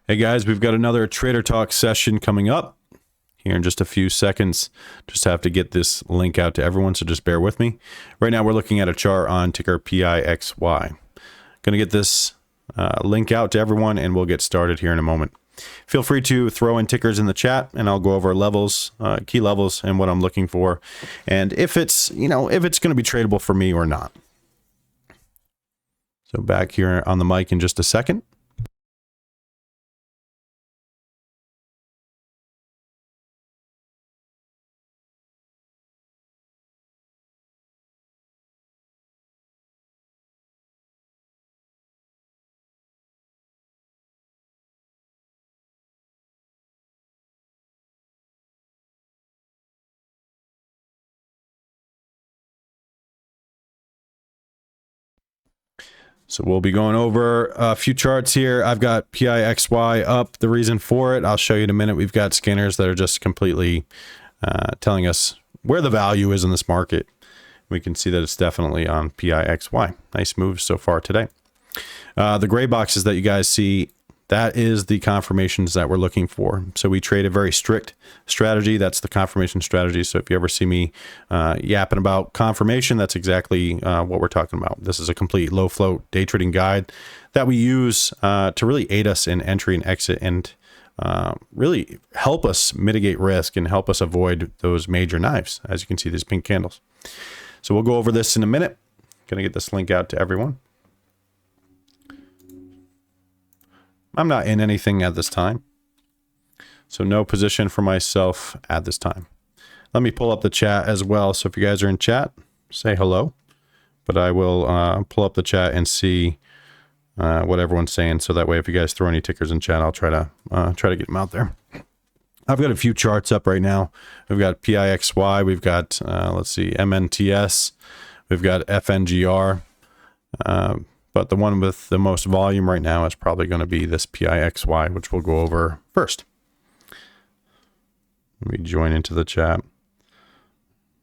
Hey guys, we've got another Trader Talk session coming up here in just a few seconds. Just have to get this link out to everyone, so just bear with me. Right now we're looking at a chart on ticker PIXY. Going to get this link out to everyone and we'll get started here in a moment. Feel free to throw in tickers in the chat and I'll go over levels, key levels and what I'm looking for. And if it's, if it's going to be tradable for me or not. So back here on the mic in just a second. So we'll be going over a few charts here. I've got PIXY up. The reason for it, I'll show you in a minute. We've got scanners that are just completely telling us where the value is in this market. We can see that it's definitely on PIXY. Nice moves so far today. The gray boxes that you guys see, that is the confirmations that we're looking for. So we trade a very strict strategy. That's the confirmation strategy. So if you ever see me yapping about confirmation, that's exactly what we're talking about. This is a complete low float day trading guide that we use to really aid us in entry and exit and really help us mitigate risk and help us avoid those major knives. As you can see, these pink candles. So we'll go over this in a minute. Going to get this link out to everyone. I'm not in anything at this time, so no position for myself at this time. Let me pull up the chat as well. So if you guys are in chat, say hello, but I will pull up the chat and see what everyone's saying. So that way, if you guys throw any tickers in chat, I'll try to get them out there. I've got a few charts up right now. We've got PIXY, we've got, let's see, MNTS, we've got FNGR, but the one with the most volume right now is probably going to be this PIXY, which we'll go over first. Let me join into the chat.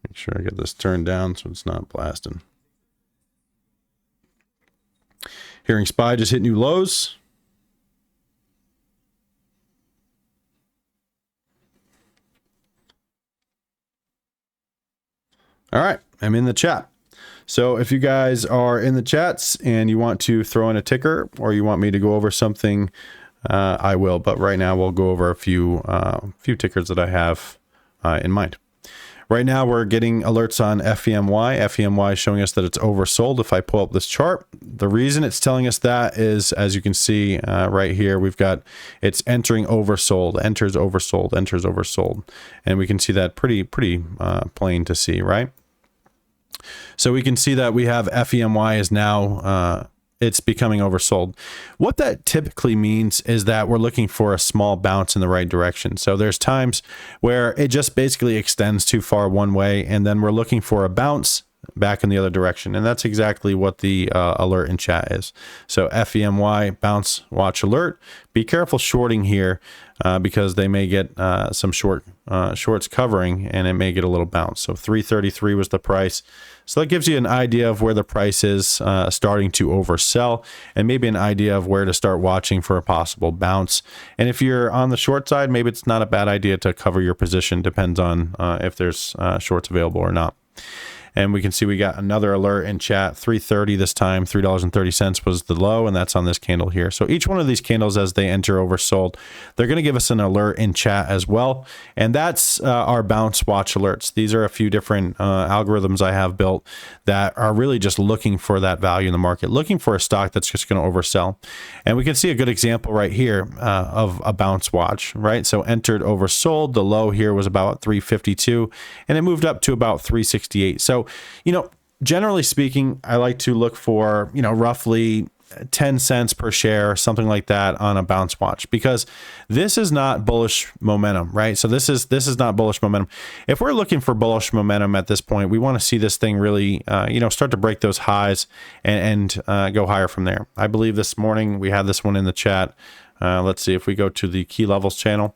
Make sure I get this turned down so it's not blasting. Hearing SPY just hit new lows. All right, I'm in the chat. So if you guys are in the chats and you want to throw in a ticker or you want me to go over something, I will. But right now we'll go over a few tickers that I have in mind. Right now we're getting alerts on FEMY. FEMY is showing us that it's oversold. If I pull up this chart, the reason it's telling us that is, as you can see right here, we've got it's entering oversold, enters oversold, enters oversold. And we can see that pretty plain to see, right? So we can see that we have FEMY is now, it's becoming oversold. What that typically means is that we're looking for a small bounce in the right direction. So there's times where it just basically extends too far one way, and then we're looking for a bounce back in the other direction. And that's exactly what the alert in chat is. So FEMY, bounce watch alert. Be careful shorting here because they may get some shorts covering and it may get a little bounce. So 333 was the price. So that gives you an idea of where the price is starting to oversell and maybe an idea of where to start watching for a possible bounce. And if you're on the short side, maybe it's not a bad idea to cover your position. Depends on if there's shorts available or not. And we can see we got another alert in chat, 330 this time, $3.30 was the low, and that's on this candle here. So each one of these candles, as they enter oversold, they're going to give us an alert in chat as well. And that's our bounce watch alerts. These are a few different algorithms I have built that are really just looking for that value in the market, looking for a stock that's just going to oversell. And we can see a good example right here of a bounce watch, right? So entered oversold. The low here was about 352, and it moved up to about 368. So generally speaking, I like to look for, roughly 10 cents per share, something like that on a bounce watch, because this is not bullish momentum, right? So this is not bullish momentum. If we're looking for bullish momentum at this point, we want to see this thing really, start to break those highs and go higher from there. I believe this morning we had this one in the chat. Let's see if we go to the key levels channel.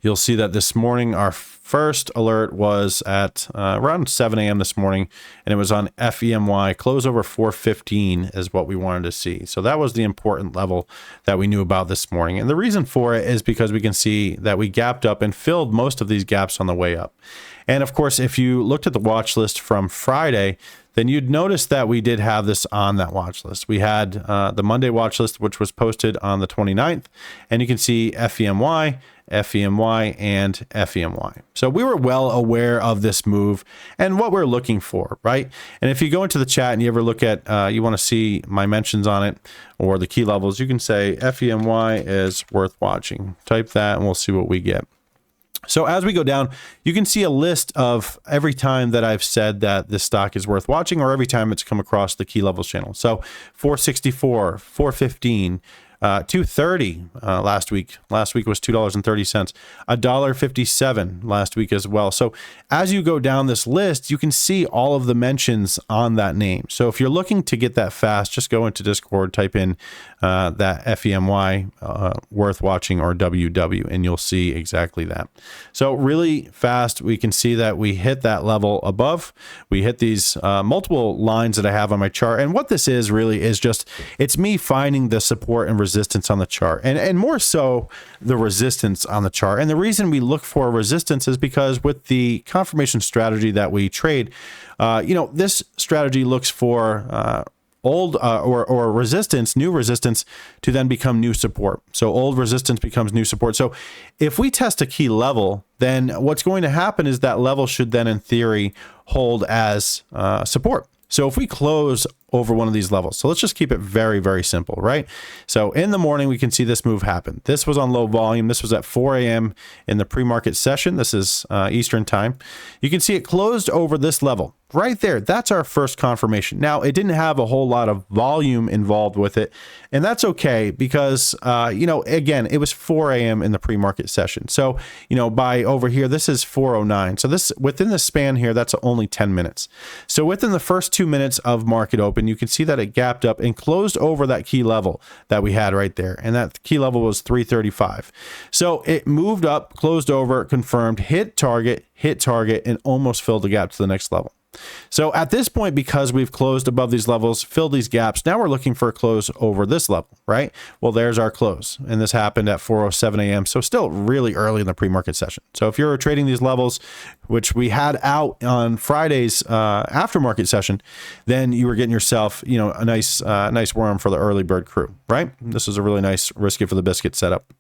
You'll see that this morning, our first alert was at around 7 a.m. this morning, and it was on FEMY. Close over 415 is what we wanted to see. So that was the important level that we knew about this morning. And the reason for it is because we can see that we gapped up and filled most of these gaps on the way up. And of course, if you looked at the watch list from Friday, then you'd notice that we did have this on that watch list. We had the Monday watch list, which was posted on the 29th, and you can see FEMY, FEMY, and FEMY. So we were well aware of this move and what we're looking for, right? And if you go into the chat and you ever look at, you want to see my mentions on it or the key levels, you can say FEMY is worth watching. Type that and we'll see what we get. So as we go down, you can see a list of every time that I've said that this stock is worth watching or every time it's come across the key levels channel. So 464, 415, 230 last week. Last week was $2.30, $1.57 last week as well. So as you go down this list, you can see all of the mentions on that name. So if you're looking to get that fast, just go into Discord, type in that FEMY worth watching or WW, and you'll see exactly that. So really fast, we can see that we hit that level above. We hit these multiple lines that I have on my chart. And what this is really is just, it's me finding the support and resistance on the chart, and more so the resistance on the chart. And the reason we look for resistance is because with the confirmation strategy that we trade, this strategy looks for old or resistance, new resistance to then become new support. So old resistance becomes new support. So if we test a key level, then what's going to happen is that level should then in theory hold as support. So if we close over one of these levels, so let's just keep it very, very simple, right? So in the morning, we can see this move happen. This was on low volume. This was at 4 a.m. in the pre-market session. This is Eastern time. You can see it closed over this level right there. That's our first confirmation. Now, it didn't have a whole lot of volume involved with it, and that's okay because, again, it was 4 a.m. in the pre-market session. So, by over here, this is 4:09. So this within the span here, that's only 10 minutes. So within the first 2 minutes of market open, you can see that it gapped up and closed over that key level that we had right there. And that key level was 335. So it moved up, closed over, confirmed, hit target, and almost filled the gap to the next level. So at this point, because we've closed above these levels, filled these gaps, now we're looking for a close over this level, right? Well, there's our close. And this happened at 4:07 a.m. So still really early in the pre-market session. So if you're trading these levels, which we had out on Friday's aftermarket session, then you were getting yourself, a nice worm for the early bird crew, right? This is a really nice risky for the biscuit setup.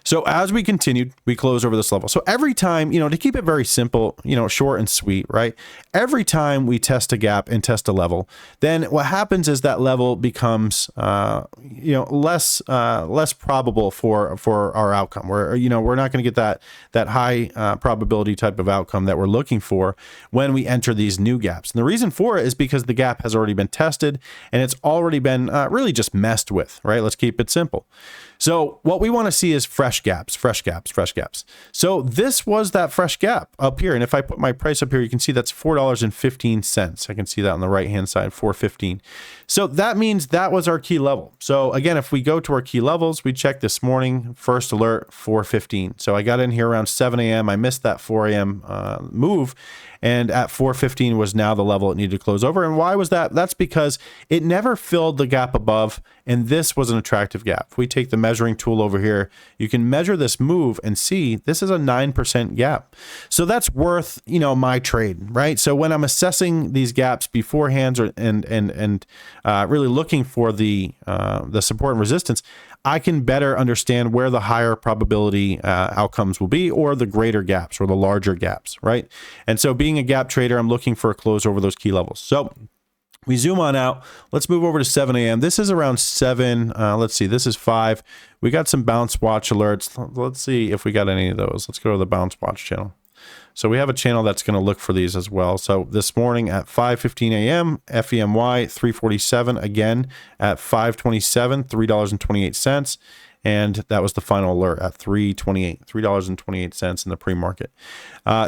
So as we continued, we closed over this level. So every time, to keep it very simple, short and sweet, right? Every time we test a gap and test a level, then what happens is that level becomes, less probable for our outcome. We're not going to get that high probability type of outcome that we're looking for when we enter these new gaps. And the reason for it is because the gap has already been tested and it's already been really just messed with, right? Let's keep it simple. So what we want to see is fresh gaps. So this was that fresh gap up here. And if I put my price up here, you can see that's $4.15. I can see that on the right-hand side, 4.15. So that means that was our key level. So again, if we go to our key levels, we checked this morning, first alert, 4.15. So I got in here around 7 a.m. I missed that 4 a.m. Move. And at 4.15 was now the level it needed to close over. And why was that? That's because it never filled the gap above, and this was an attractive gap. If we take the measuring tool over here, you can measure this move and see this is a 9% gap. So that's worth, my trade, right? So when I'm assessing these gaps beforehand and really looking for the support and resistance, I can better understand where the higher probability outcomes will be, or the greater gaps or the larger gaps, right? And so being a gap trader, I'm looking for a close over those key levels. So we zoom on out. Let's move over to 7 a.m. This is around 7. Let's see. This is 5. We got some bounce watch alerts. Let's see if we got any of those. Let's go to the bounce watch channel. So we have a channel that's going to look for these as well. So this morning at 5:15 a.m., FEMY 347 again at 5:27, $3.28. And that was the final alert at $3.28 in the pre-market.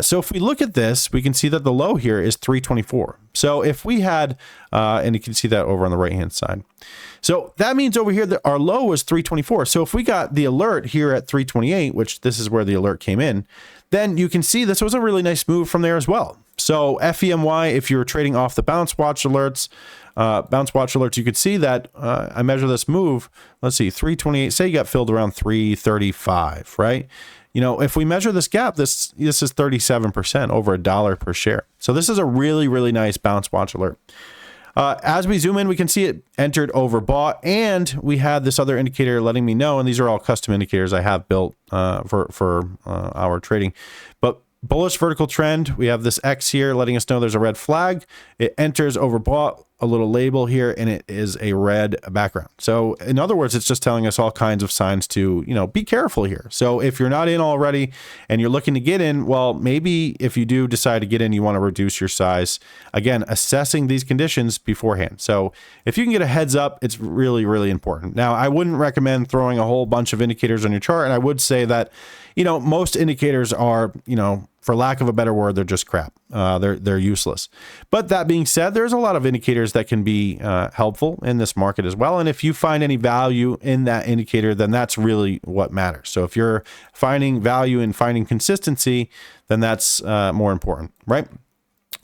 So if we look at this, we can see that the low here is 324. So if we had, and you can see that over on the right-hand side. So that means over here that our low was 324. So if we got the alert here at 328, which this is where the alert came in, then you can see this was a really nice move from there as well. So FEMY, if you're trading off the bounce watch alerts, you could see that I measure this move. Let's see, 328. Say you got filled around 335, right? You know, if we measure this gap, this is 37%, over $1 per share. So this is a really, really nice bounce watch alert. As we zoom in, we can see it entered overbought, and we had this other indicator letting me know, and these are all custom indicators I have built for our trading. But bullish vertical trend, we have this X here letting us know there's a red flag. It enters overbought, a little label here, and it is a red background. So in other words, it's just telling us all kinds of signs to, you know, be careful here. So if you're not in already and you're looking to get in, well, maybe if you do decide to get in, you want to reduce your size. Again, assessing these conditions beforehand. So if you can get a heads up, it's really, really important. Now, I wouldn't recommend throwing a whole bunch of indicators on your chart. And I would say that, you know, most indicators are, you know, for lack of a better word, they're just crap. They're useless. But that being said, there's a lot of indicators that can be helpful in this market as well. And if you find any value in that indicator, then that's really what matters. So if you're finding value in finding consistency, then that's more important, right?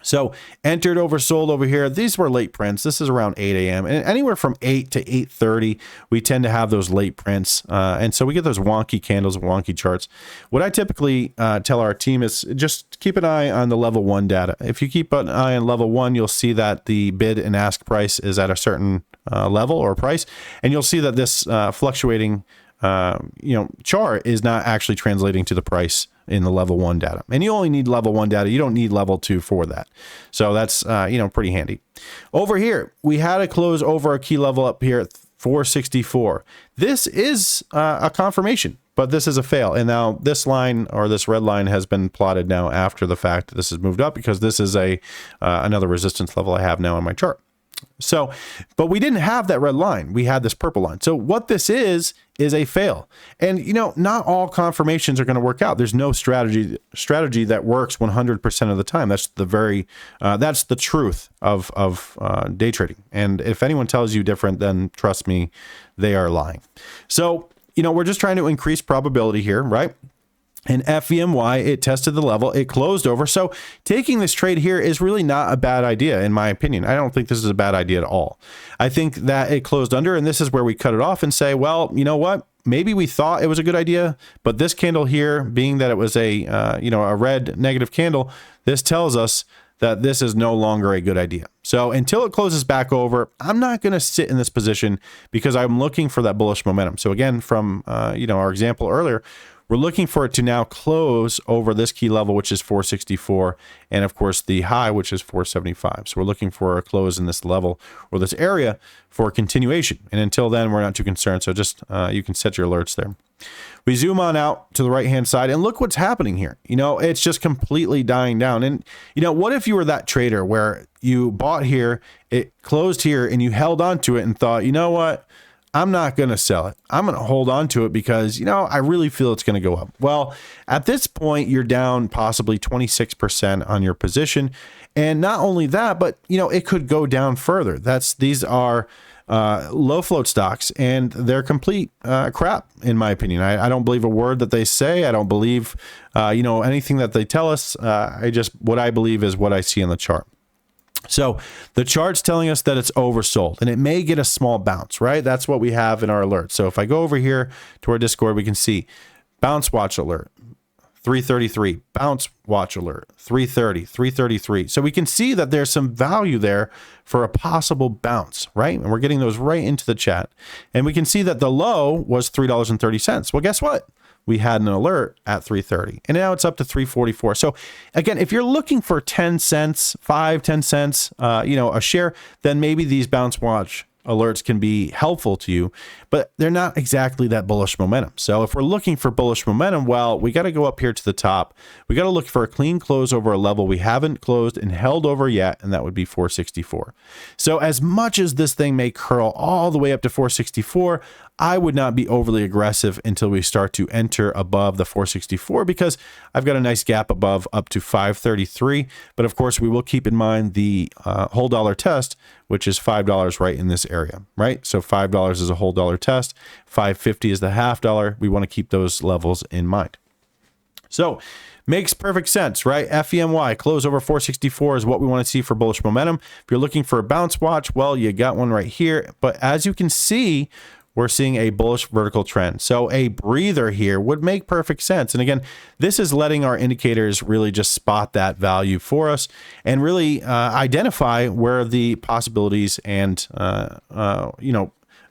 So entered oversold over here. These were late prints. This is around 8 a.m. and anywhere from 8 to 8:30, we tend to have those late prints. And so we get those wonky candles, wonky charts. What I typically tell our team is just keep an eye on the level 1 data. If you keep an eye on level 1, you'll see that the bid and ask price is at a certain level or price. And you'll see that this fluctuating chart is not actually translating to the price in the level 1 data. And you only need level 1 data. You don't need level 2 for that. So that's, pretty handy. Over here, we had a close over a key level up here at 464. This is a confirmation, but this is a fail. And now this line, or this red line, has been plotted now after the fact that this has moved up, because this is another resistance level I have now on my chart. So, but we didn't have that red line. We had this purple line. So what this is a fail. And, not all confirmations are going to work out. There's no strategy that works 100% of the time. That's that's the truth of day trading. And if anyone tells you different, then trust me, they are lying. So, we're just trying to increase probability here, right? And FEMY, it tested the level, it closed over. So taking this trade here is really not a bad idea, in my opinion. I don't think this is a bad idea at all. I think that it closed under, and this is where we cut it off and say, well, you know what? Maybe we thought it was a good idea, but this candle here, being that it was a red negative candle, this tells us that this is no longer a good idea. So until it closes back over, I'm not going to sit in this position, because I'm looking for that bullish momentum. So again, from our example earlier, we're looking for it to now close over this key level, which is 464, and of course the high, which is 475. So we're looking for a close in this level or this area for continuation. And until then, we're not too concerned. So just you can set your alerts there. We zoom on out to the right-hand side, and look what's happening here. It's just completely dying down. And, what if you were that trader where you bought here, it closed here, and you held on to it and thought, you know what? I'm not going to sell it. I'm going to hold on to it because, I really feel it's going to go up. Well, at this point, you're down possibly 26% on your position. And not only that, but, it could go down further. These are low float stocks, and they're complete crap, in my opinion. I don't believe a word that they say. I don't believe, anything that they tell us. What I believe is what I see on the chart. So the chart's telling us that it's oversold, and it may get a small bounce, right? That's what we have in our alert. So if I go over here to our Discord, we can see bounce watch alert, 333, bounce watch alert, 330, 333. So we can see that there's some value there for a possible bounce, right? And we're getting those right into the chat. And we can see that the low was $3.30. Well, guess what? We had an alert at 330, and now it's up to 344. So again, if you're looking for 10 cents, 10 cents, a share, then maybe these bounce watch alerts can be helpful to you, but they're not exactly that bullish momentum. So if we're looking for bullish momentum, well, we got to go up here to the top. We got to look for a clean close over a level we haven't closed and held over yet, and that would be 464. So as much as this thing may curl all the way up to 464, I would not be overly aggressive until we start to enter above the 464, because I've got a nice gap above up to 533. But of course, we will keep in mind the whole dollar test, which is $5 right in this area, right? So $5 is a whole dollar test. 550 is the half dollar. We want to keep those levels in mind. So makes perfect sense, right? FEMY, close over 464 is what we want to see for bullish momentum. If you're looking for a bounce watch, well, you got one right here. But as you can see, we're seeing a bullish vertical trend. So a breather here would make perfect sense. And again, this is letting our indicators really just spot that value for us and really identify where the possibilities and,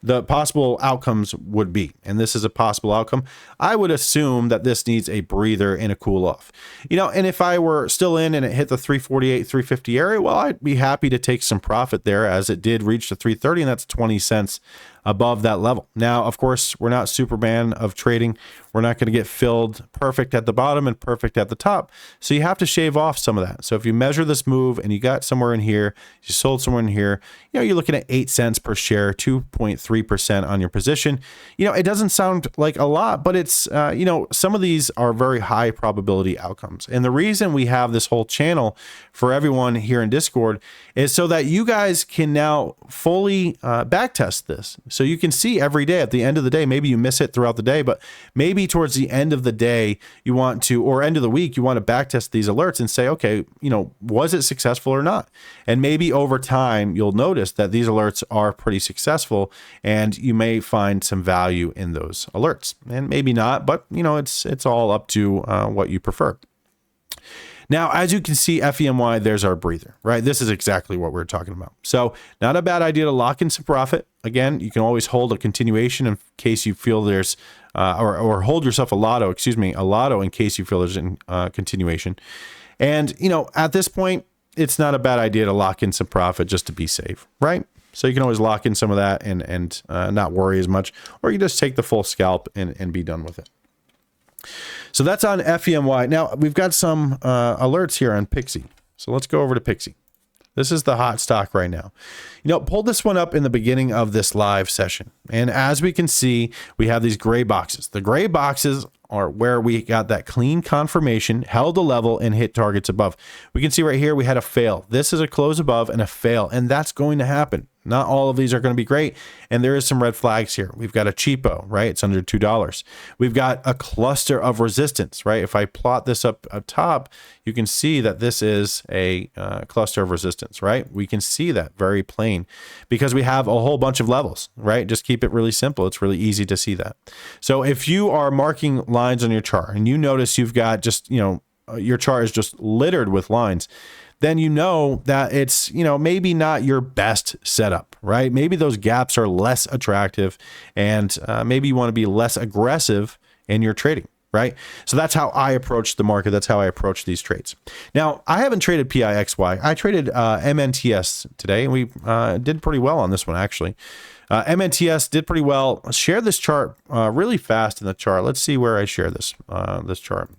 the possible outcomes would be. And this is a possible outcome. I would assume that this needs a breather and a cool off. And if I were still in and it hit the 348, 350 area, well, I'd be happy to take some profit there, as it did reach the 330, and that's 20 cents above that level. Now, of course, we're not Superman of trading. We're not going to get filled perfect at the bottom and perfect at the top. So you have to shave off some of that. So if you measure this move and you got somewhere in here, you sold somewhere in here, you're looking at 8 cents per share, 2.3% on your position. It doesn't sound like a lot, but it's, some of these are very high probability outcomes. And the reason we have this whole channel for everyone here in Discord is so that you guys can now fully backtest this. So you can see every day at the end of the day, maybe you miss it throughout the day, but maybe towards the end of the day, you want to, or end of the week, you want to backtest these alerts and say, okay, was it successful or not? And maybe over time, you'll notice that these alerts are pretty successful and you may find some value in those alerts, and maybe not, but it's all up to what you prefer. Now, as you can see, FEMY, there's our breather, right? This is exactly what we're talking about. So not a bad idea to lock in some profit. Again, you can always hold a continuation in case you feel there's, or hold yourself a lotto in case you feel there's a continuation. And, at this point, it's not a bad idea to lock in some profit just to be safe, right? So you can always lock in some of that and not worry as much, or you just take the full scalp and be done with it. So that's on FEMY. Now we've got some alerts here on Pixie. So let's go over to Pixie. This is the hot stock right now. Pulled this one up in the beginning of this live session. And as we can see, we have these gray boxes. The gray boxes are where we got that clean confirmation, held a level, and hit targets above. We can see right here we had a fail. This is a close above and a fail, and that's going to happen. Not all of these are going to be great, and there is some red flags here. We've got a cheapo, right? It's under $2. We've got a cluster of resistance, right? If I plot this up top, you can see that this is a cluster of resistance, right? We can see that very plain because we have a whole bunch of levels, right? Just keep it really simple. It's really easy to see that. So if you are marking lines on your chart and you notice you've got just, your chart is just littered with lines, then you know that it's, maybe not your best setup, right? Maybe those gaps are less attractive and maybe you want to be less aggressive in your trading, right? So that's how I approach the market. That's how I approach these trades. Now, I haven't traded PIXY. I traded MNTS today, and we did pretty well on this one, actually. MNTS did pretty well. Share this chart really fast in the chart. Let's see where I share this, this chart.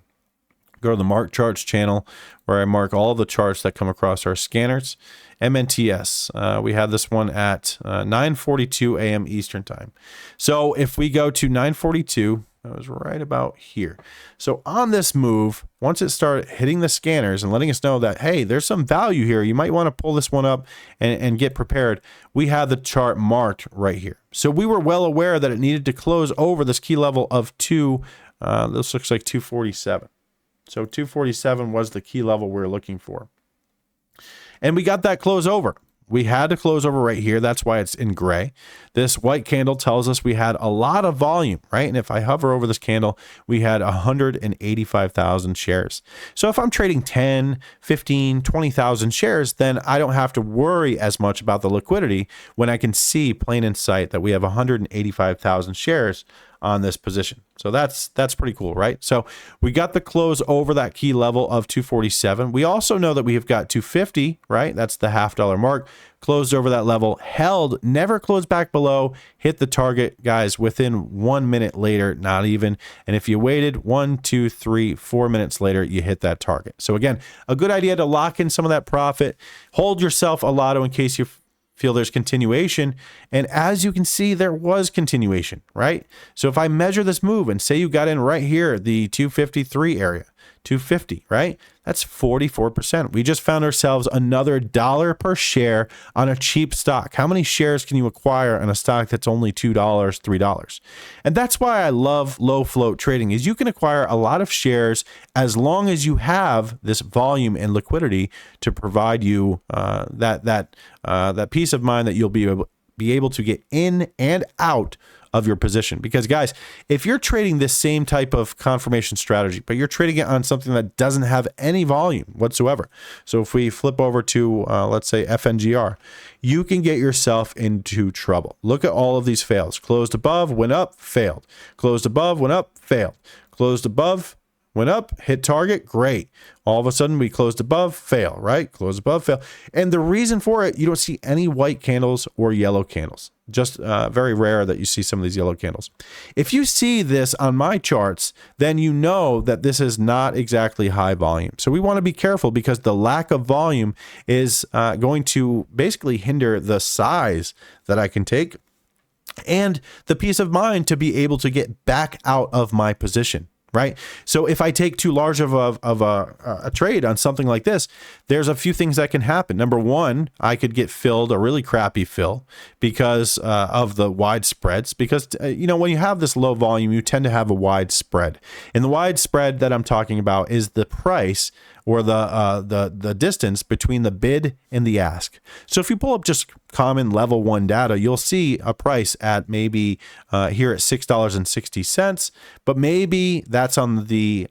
Go to the Mark Charts channel where I mark all of the charts that come across our scanners. MNTS, we had this one at 9:42 a.m. Eastern time. So if we go to 9:42, that was right about here. So on this move, once it started hitting the scanners and letting us know that, hey, there's some value here, you might want to pull this one up and get prepared, we have the chart marked right here. So we were well aware that it needed to close over this key level of this looks like 247. So 247 was the key level we were looking for. And we got that close over. We had to close over right here. That's why it's in gray. This white candle tells us we had a lot of volume, right? And if I hover over this candle, we had 185,000 shares. So if I'm trading 10, 15, 20,000 shares, then I don't have to worry as much about the liquidity when I can see plain in sight that we have 185,000 shares on this position. So that's pretty cool, right? So we got the close over that key level of 247. We also know that we have got 250, right? That's the $0.50 mark. Closed over that level, held, never closed back below, hit the target, guys, within 1 minute later, not even. And if you waited 1, 2, 3, 4 minutes later, you hit that target. So again, a good idea to lock in some of that profit. Hold yourself a lotto in case you feel there's continuation. And as you can see, there was continuation, right? So if I measure this move and say you got in right here, the 253 area, 250, right? That's 44%. We just found ourselves another $1 per share on a cheap stock. How many shares can you acquire on a stock that's only $2, $3? And that's why I love low float trading, is you can acquire a lot of shares as long as you have this volume and liquidity to provide you that peace of mind that you'll be able to get in and out of your position. Because guys, if you're trading this same type of confirmation strategy, but you're trading it on something that doesn't have any volume whatsoever. So if we flip over to, let's say FNGR, you can get yourself into trouble. Look at all of these fails. Closed above, went up, failed. Closed above, went up, failed. Closed above, went up, hit target, great. All of a sudden we closed above, fail, right? Close above, fail. And the reason for it, you don't see any white candles or yellow candles. Just very rare that you see some of these yellow candles. If you see this on my charts, then you know that this is not exactly high volume. So we want to be careful because the lack of volume is going to basically hinder the size that I can take and the peace of mind to be able to get back out of my position. Right. So if I take too large of a trade on something like this, there's a few things that can happen. Number one, I could get filled a really crappy fill because of the wide spreads. Because, when you have this low volume, you tend to have a wide spread. And the wide spread that I'm talking about is the price or the distance between the bid and the ask. So if you pull up just common level 1 data, you'll see a price at maybe here at $6.60, but maybe that's on the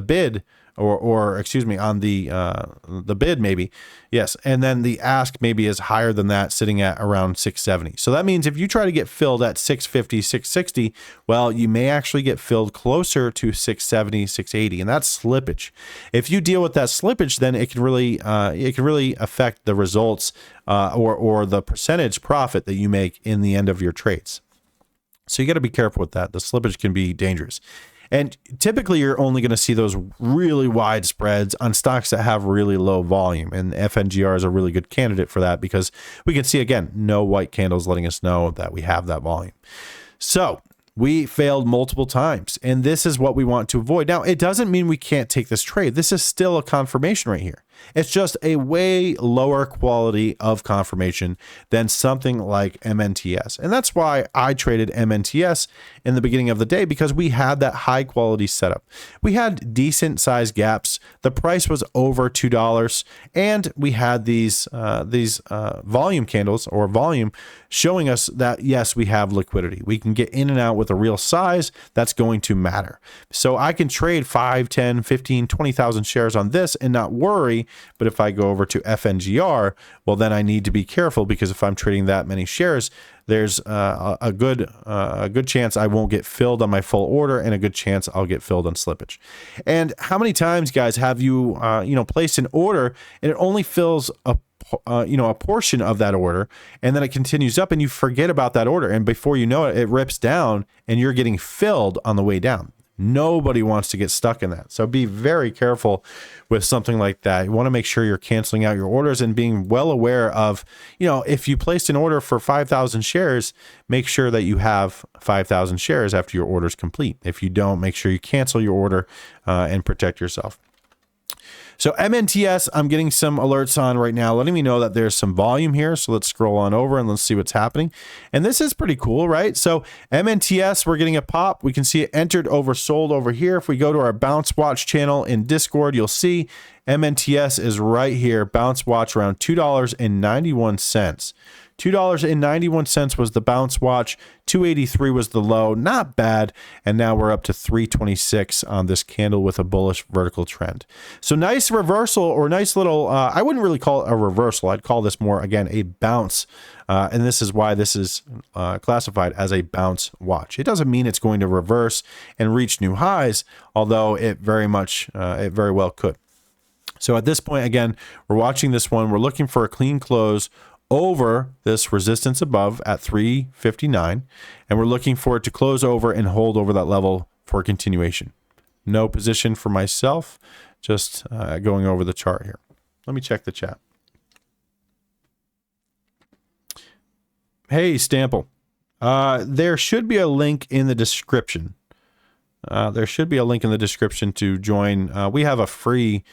bid or excuse me, on the bid maybe. Yes. And then the ask maybe is higher than that, sitting at around 670. So that means if you try to get filled at 650, 660, well, you may actually get filled closer to 670, 680, and that's slippage. If you deal with that slippage, then it can really affect the results or the percentage profit that you make in the end of your trades. So you got to be careful with that. The slippage can be dangerous. And typically you're only going to see those really wide spreads on stocks that have really low volume. And FNGR is a really good candidate for that because we can see, again, no white candles letting us know that we have that volume. So we failed multiple times, and this is what we want to avoid. Now, it doesn't mean we can't take this trade. This is still a confirmation right here. It's just a way lower quality of confirmation than something like MNTS. And that's why I traded MNTS in the beginning of the day, because we had that high quality setup. We had decent sized gaps. The price was over $2, and we had these volume candles or volume showing us that, yes, we have liquidity. We can get in and out with a real size that's going to matter. So I can trade 5, 10, 15, 20,000 shares on this and not worry. But if I go over to FNGR, well, then I need to be careful, because if I'm trading that many shares, there's a good chance I won't get filled on my full order, and a good chance I'll get filled on slippage. And how many times, guys, have you placed an order and it only fills a portion of that order, and then it continues up and you forget about that order, and before you know it, it rips down and you're getting filled on the way down? Nobody wants to get stuck in that. So be very careful with something like that. You want to make sure you're canceling out your orders and being well aware of, if you placed an order for 5,000 shares, make sure that you have 5,000 shares after your order is complete. If you don't, make sure you cancel your order and protect yourself. So MNTS, I'm getting some alerts on right now, letting me know that there's some volume here. So let's scroll on over and let's see what's happening. And this is pretty cool, right? So MNTS, we're getting a pop. We can see it entered oversold over here. If we go to our Bounce Watch channel in Discord, you'll see MNTS is right here. Bounce Watch around $2.91. $2.91 was the bounce watch. 283 was the low, not bad, and now we're up to 326 on this candle with a bullish vertical trend. So nice reversal, or nice little, I wouldn't really call it a reversal. I'd call this more, again, a bounce, and this is why this is classified as a bounce watch. It doesn't mean it's going to reverse and reach new highs, although it very well could. So at this point, again, we're watching this one. We're looking for a clean close over this resistance above at 359, and we're looking for it to close over and hold over that level for continuation. No position for myself, just going over the chart here. Let me check the chat. Hey, Stample. There should be a link in the description. There should be a link in the description to join. We have a free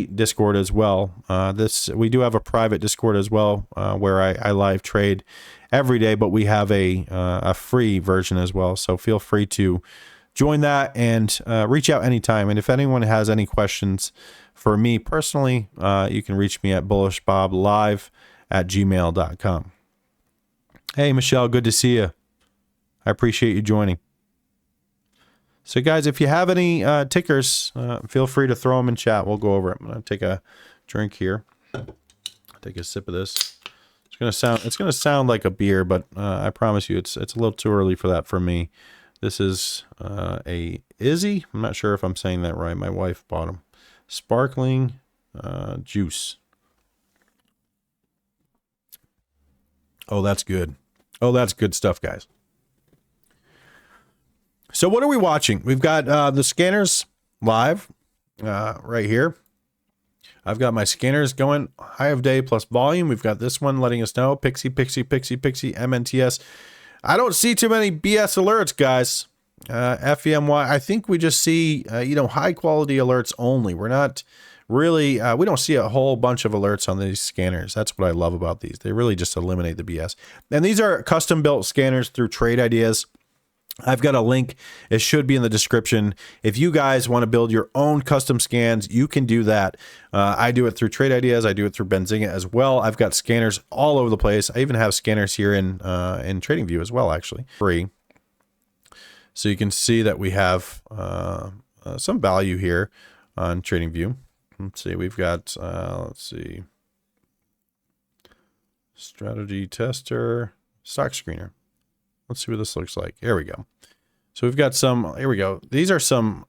Discord as well. We do have a private Discord as well, where I live trade every day, but we have a free version as well. So feel free to join that and reach out anytime. And if anyone has any questions for me personally, you can reach me at bullishboblive@gmail.com. Hey, Michelle, good to see you. I appreciate you joining. So guys, if you have any tickers, feel free to throw them in chat. We'll go over it. I'm gonna take a drink here. Take a sip of this. It's gonna sound like a beer, but I promise you, it's a little too early for that for me. This is a Izzy. I'm not sure if I'm saying that right. My wife bought them. Sparkling juice. Oh, that's good. Oh, that's good stuff, guys. So what are we watching? We've got the scanners live right here. I've got my scanners going high of day plus volume. We've got this one letting us know Pixie, MNTS. I don't see too many BS alerts, guys. FEMY. I think we just see high quality alerts only. We're not really we don't see a whole bunch of alerts on these scanners. That's what I love about these. They really just eliminate the BS. And these are custom built scanners through Trade Ideas. I've got a link. It should be in the description. If you guys want to build your own custom scans, you can do that. I do it through Trade Ideas. I do it through Benzinga as well. I've got scanners all over the place. I even have scanners here in TradingView as well, actually. Free. So you can see that we have some value here on TradingView. Let's see. We've got, strategy tester, stock screener. Let's see what this looks like. Here we go. So we've got some, here we go. These are some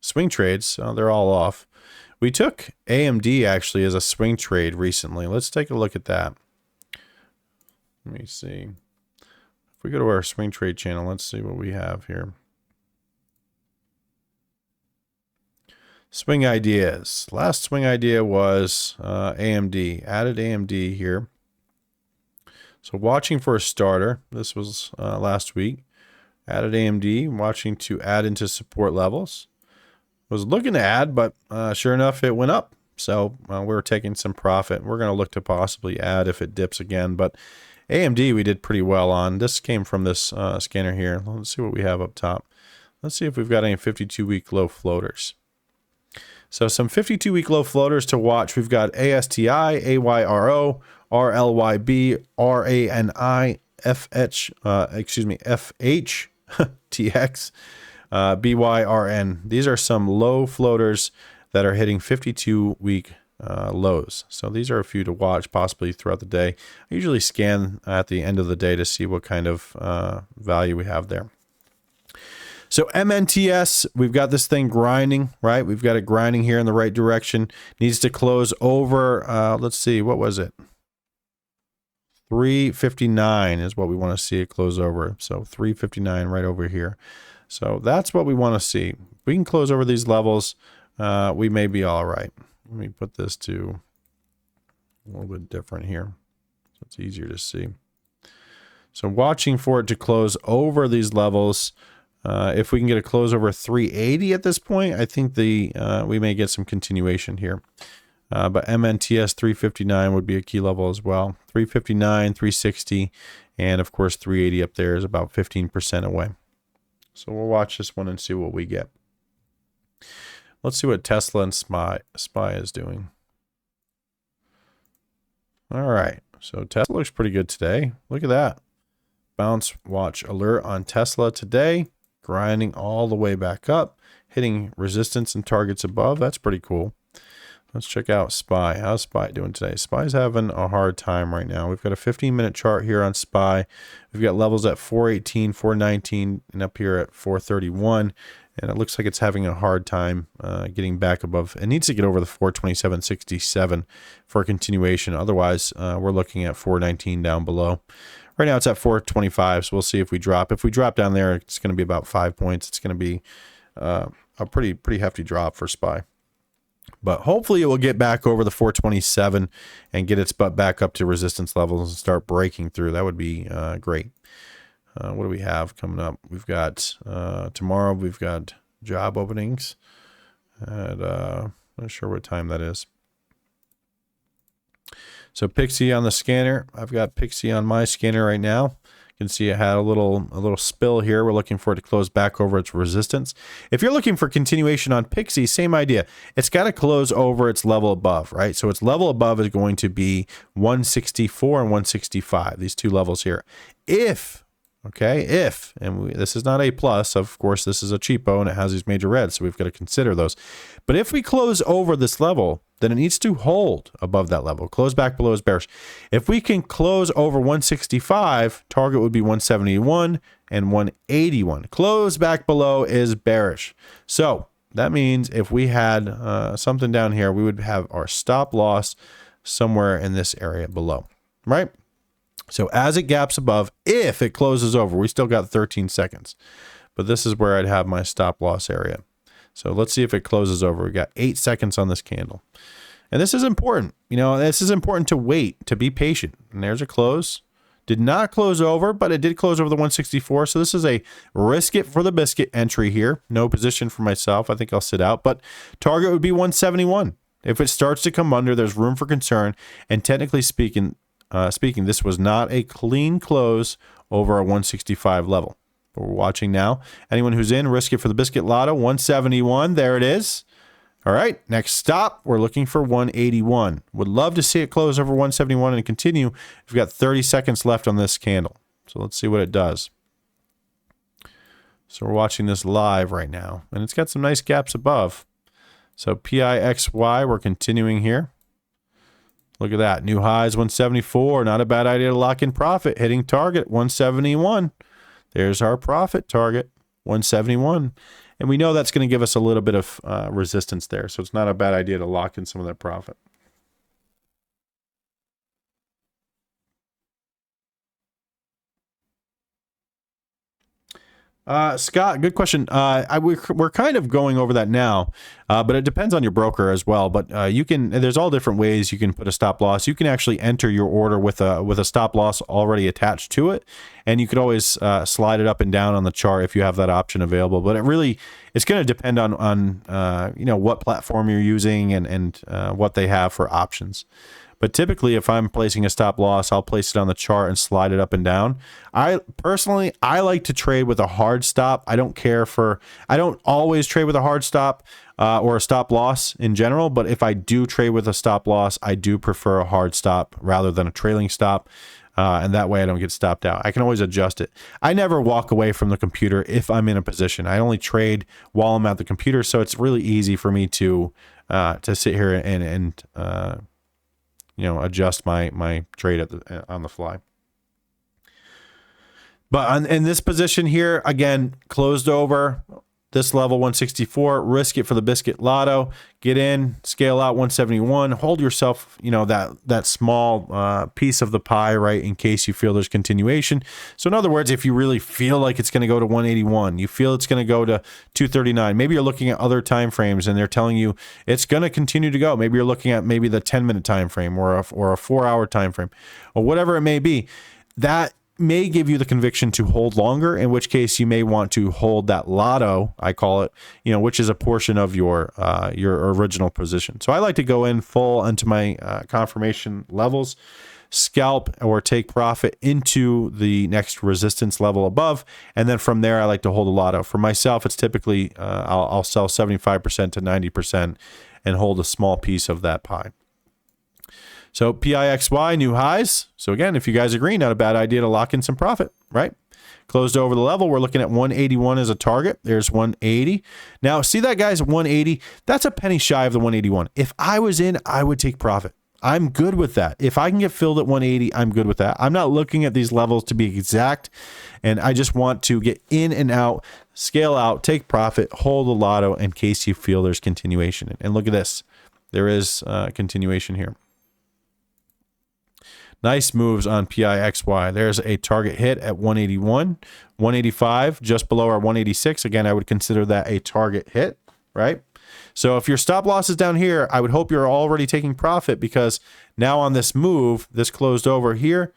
swing trades. They're all off. We took AMD actually as a swing trade recently. Let's take a look at that. Let me see. If we go to our swing trade channel, let's see what we have here. Swing ideas. Last swing idea was AMD. Added AMD here. So watching for a starter. This was last week. Added AMD. Watching to add into support levels. Was looking to add, but sure enough, it went up. So we're taking some profit. We're going to look to possibly add if it dips again. But AMD we did pretty well on. This came from this scanner here. Let's see what we have up top. Let's see if we've got any 52-week low floaters. So some 52-week low floaters to watch. We've got ASTI, AYRO, RLYB, RANI, FH, TX, BYRN. These are some low floaters that are hitting 52-week lows. So these are a few to watch possibly throughout the day. I usually scan at the end of the day to see what kind of value we have there. So MNTS, we've got this thing grinding, right? We've got it grinding here in the right direction. Needs to close over, let's see, what was it? 359 is what we want to see it close over. So 359 right over here. So that's what we want to see. If we can close over these levels, we may be all right. Let me put this to a little bit different here so it's easier to see. So watching for it to close over these levels. If we can get a close over 380 at this point, I think we may get some continuation here. But MNTS 359 would be a key level as well. 359, 360, and of course 380 up there is about 15% away. So we'll watch this one and see what we get. Let's see what Tesla and SPY is doing. All right, so Tesla looks pretty good today. Look at that. bounce watch alert on Tesla today, grinding all the way back up, hitting resistance and targets above. That's pretty cool. Let's check out SPY. How's SPY doing today? SPY's having a hard time right now. We've got a 15-minute chart here on SPY. We've got levels at 418, 419, and up here at 431. And it looks like it's having a hard time getting back above. It needs to get over the 427.67 for a continuation. Otherwise, we're looking at 419 down below. Right now, it's at 425, so we'll see if we drop. If we drop down there, it's going to be about 5 points. It's going to be a pretty hefty drop for SPY. But hopefully, it will get back over the 427 and get its butt back up to resistance levels and start breaking through. That would be great. What do we have coming up? We've got tomorrow, we've got job openings. And I'm not sure what time that is. So Pixie on the scanner. I've got Pixie on my scanner right now. You can see it had a little spill here. We're looking for it to close back over its resistance. If you're looking for continuation on Pixie, same idea. It's got to close over its level above, right? So its level above is going to be 164 and 165, these two levels here. If, this is not A+, of course, this is a cheapo and it has these major reds, so we've got to consider those. But if we close over this level, then it needs to hold above that level. Close back below is bearish. If we can close over 165, target would be 171 and 181. Close back below is bearish. So that means if we had something down here, we would have our stop loss somewhere in this area below, right? So as it gaps above, if it closes over, we still got 13 seconds. But this is where I'd have my stop loss area. So let's see if it closes over. We got 8 seconds on this candle. And this is important. This is important to wait, to be patient. And there's a close. Did not close over, but it did close over the 164. So this is a risk it for the biscuit entry here. No position for myself. I think I'll sit out. But target would be 171. If it starts to come under, there's room for concern. And technically speaking, this was not a clean close over a 165 level. But we're watching now. Anyone who's in, risk it for the biscuit lotto, 171. There it is. All right, next stop, we're looking for 181. Would love to see it close over 171 and continue. We've got 30 seconds left on this candle. So let's see what it does. So we're watching this live right now, and it's got some nice gaps above. So PIXY, we're continuing here. Look at that. New highs, 174. Not a bad idea to lock in profit. Hitting target, 171. There's our profit target, 171. And we know that's going to give us a little bit of resistance there. So it's not a bad idea to lock in some of that profit. Scott, good question. We're kind of going over that now, but it depends on your broker as well. But there's all different ways you can put a stop loss. You can actually enter your order with a stop loss already attached to it, and you could always slide it up and down on the chart if you have that option available. But it's going to depend on what platform you're using and what they have for options. But typically, if I'm placing a stop loss, I'll place it on the chart and slide it up and down. I like to trade with a hard stop. I don't always trade with a hard stop or a stop loss in general. But if I do trade with a stop loss, I do prefer a hard stop rather than a trailing stop. And that way I don't get stopped out. I can always adjust it. I never walk away from the computer if I'm in a position. I only trade while I'm at the computer. So it's really easy for me to sit here and adjust my trade on the fly. But in this position here, again, closed over this level 164, risk it for the biscuit lotto, get in, scale out 171, hold yourself, that small piece of the pie, right, in case you feel there's continuation. So in other words, if you really feel like it's going to go to 181, you feel it's going to go to 239, maybe you're looking at other time frames and they're telling you it's going to continue to go. Maybe you're looking at maybe the 10-minute time frame or a 4-hour time frame or whatever it may be. That may give you the conviction to hold longer, in which case you may want to hold that lotto, I call it, which is a portion of your original position. So I like to go in full into my confirmation levels, scalp or take profit into the next resistance level above, and then from there I like to hold a lotto. For myself, it's typically I'll sell 75% to 90% and hold a small piece of that pie. So PIXY, new highs. So again, if you guys agree, not a bad idea to lock in some profit, right? Closed over the level. We're looking at 181 as a target. There's 180. Now, see that, guys, 180? That's a penny shy of the 181. If I was in, I would take profit. I'm good with that. If I can get filled at 180, I'm good with that. I'm not looking at these levels to be exact, and I just want to get in and out, scale out, take profit, hold a lotto in case you feel there's continuation. And look at this. There is continuation here. Nice moves on PIXY. There's a target hit at 181, 185, just below our 186. Again, I would consider that a target hit, right? So if your stop loss is down here, I would hope you're already taking profit, because now on this move, this closed over here.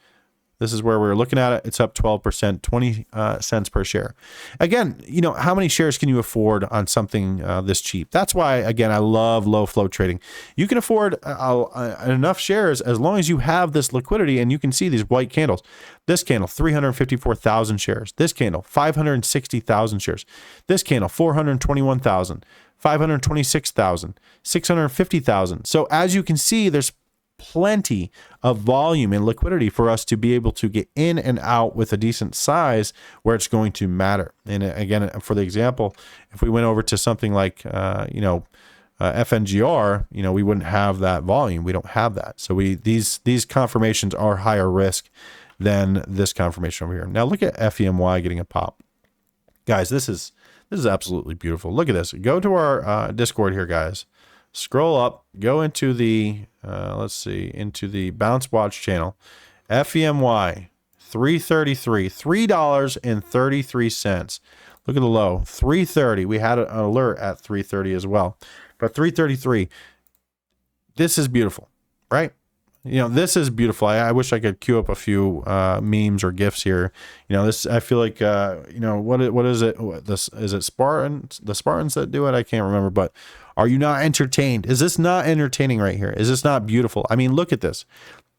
This is where we're looking at it. It's up 12%, 20 cents per share. Again, you know, how many shares can you afford on something this cheap? That's why, again, I love low flow trading. You can afford enough shares as long as you have this liquidity, and you can see these white candles. This candle, 354,000 shares. This candle, 560,000 shares. This candle, 421,000. 526,000, 650,000. So as you can see, there's plenty of volume and liquidity for us to be able to get in and out with a decent size where it's going to matter. And again, for the example, if we went over to something like, FNGR, you know, we wouldn't have that volume. We don't have that. So these confirmations are higher risk than this confirmation over here. Now look at FEMY getting a pop. Guys, this is absolutely beautiful. Look at this. Go to our Discord here, guys. Scroll up, go into the, into the Bounce Watch channel. FEMY, 333, $3.33. Look at the low, 330. We had an alert at 330 as well. But 333, this is beautiful, right? You know, this is beautiful. I wish I could queue up a few memes or GIFs here. You know, this, I feel like, you know, what is it? Is it Spartans? The Spartans that do it? I can't remember, but are you not entertained? Is this not entertaining right here? Is this not beautiful? I mean, look at this.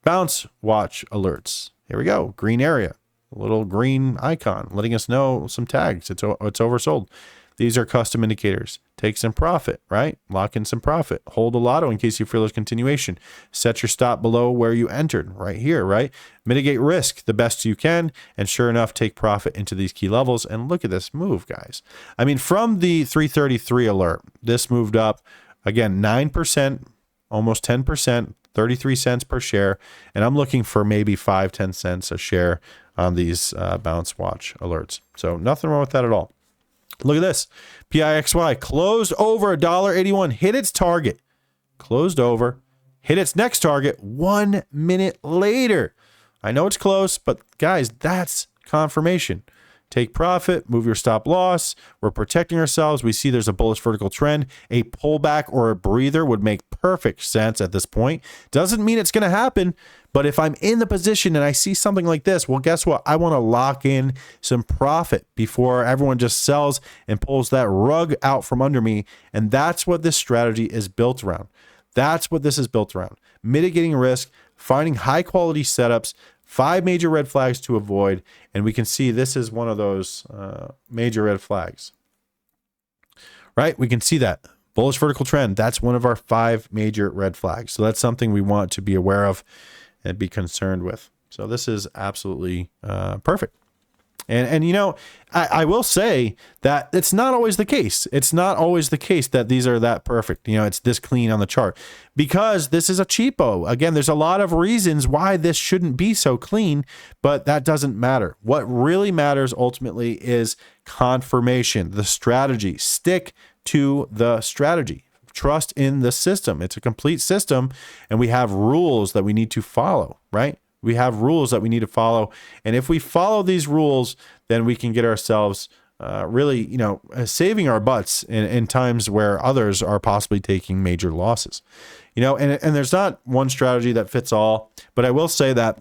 Bounce Watch alerts. Here we go. Green area. A little green icon letting us know some tags. It's oversold. These are custom indicators. Take some profit, right? Lock in some profit. Hold a lotto in case you feel there's continuation. Set your stop below where you entered, right here, right? Mitigate risk the best you can, and sure enough, take profit into these key levels. And look at this move, guys. I mean, from the 333 alert, this moved up, again, 9%, almost 10%, 33 cents per share. And I'm looking for maybe 5-10 cents a share on these Bounce Watch alerts. So nothing wrong with that at all. Look at this. PIXY closed over $1.81, hit its target, closed over, hit its next target 1 minute later. I know it's close, but guys, that's confirmation. Take profit, move your stop loss. We're protecting ourselves. We see there's a bullish vertical trend. A pullback or a breather would make perfect sense at this point. Doesn't mean it's going to happen, but if I'm in the position and I see something like this, well, guess what? I want to lock in some profit before everyone just sells and pulls that rug out from under me. And that's what this strategy is built around. That's what this is built around. Mitigating risk, finding high quality setups, 5 major red flags to avoid, and we can see this is one of those major red flags, right? We can see that. Bullish vertical trend, that's one of our 5 major red flags. So that's something we want to be aware of and be concerned with. So this is absolutely perfect. And you know, I will say that it's not always the case. It's not always the case that these are that perfect. You know, it's this clean on the chart because this is a cheapo. Again, there's a lot of reasons why this shouldn't be so clean, but that doesn't matter. What really matters ultimately is confirmation, the strategy. Stick to the strategy. Trust in the system. It's a complete system, and we have rules that we need to follow, right? We have rules that we need to follow. And if we follow these rules, then we can get ourselves really, you know, saving our butts in times where others are possibly taking major losses. You know, and there's not one strategy that fits all, but I will say that,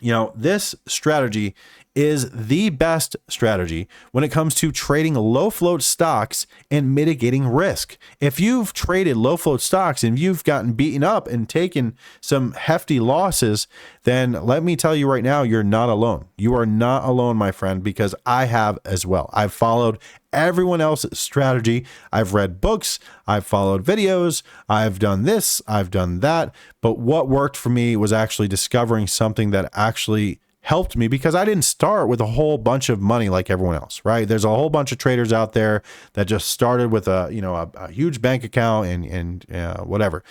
you know, this strategy is the best strategy when it comes to trading low float stocks and mitigating risk. If you've traded low float stocks and you've gotten beaten up and taken some hefty losses, then let me tell you right now, you're not alone. You are not alone, my friend, because I have as well. I've followed everyone else's strategy. I've read books, I've followed videos, I've done this, I've done that. But what worked for me was actually discovering something that actually helped me, because I didn't start with a whole bunch of money like everyone else, right? There's a whole bunch of traders out there that just started with a huge bank account and whatever.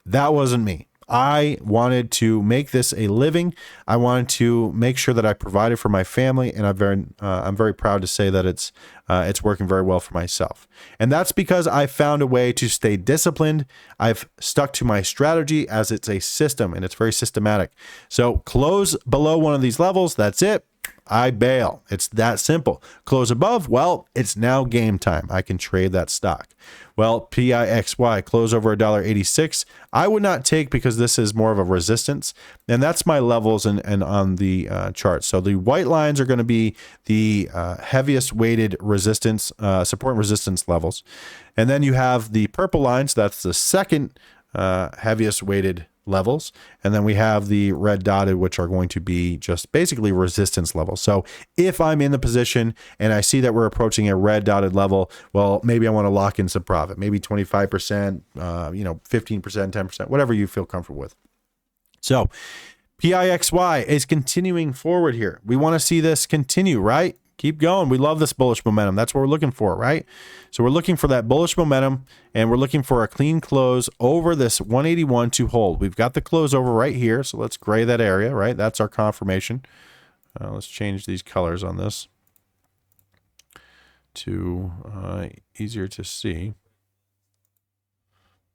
That wasn't me. I wanted to make this a living. I wanted to make sure that I provided for my family, and I'm very proud to say that it's working very well for myself. And that's because I found a way to stay disciplined. I've stuck to my strategy as it's a system, and it's very systematic. So close below one of these levels, that's it. I bail. It's that simple. Close above, well, it's now game time. I can trade that stock. Well, PIXY, close over $1.86. I would not take, because this is more of a resistance, and that's my levels and on the chart. So the white lines are going to be the heaviest weighted resistance, support and resistance levels. And then you have the purple lines, that's the second heaviest weighted levels. And then we have the red dotted, which are going to be just basically resistance levels. So if I'm in the position and I see that we're approaching a red dotted level, well, maybe I want to lock in some profit, maybe 25%, 15%, 10%, whatever you feel comfortable with. So PIXY is continuing forward here. We want to see this continue, right? Keep going. We love this bullish momentum. That's what we're looking for, right? So we're looking for that bullish momentum, and we're looking for a clean close over this 181 to hold. We've got the close over right here, so let's gray that area, right? That's our confirmation. Let's change these colors on this to easier to see.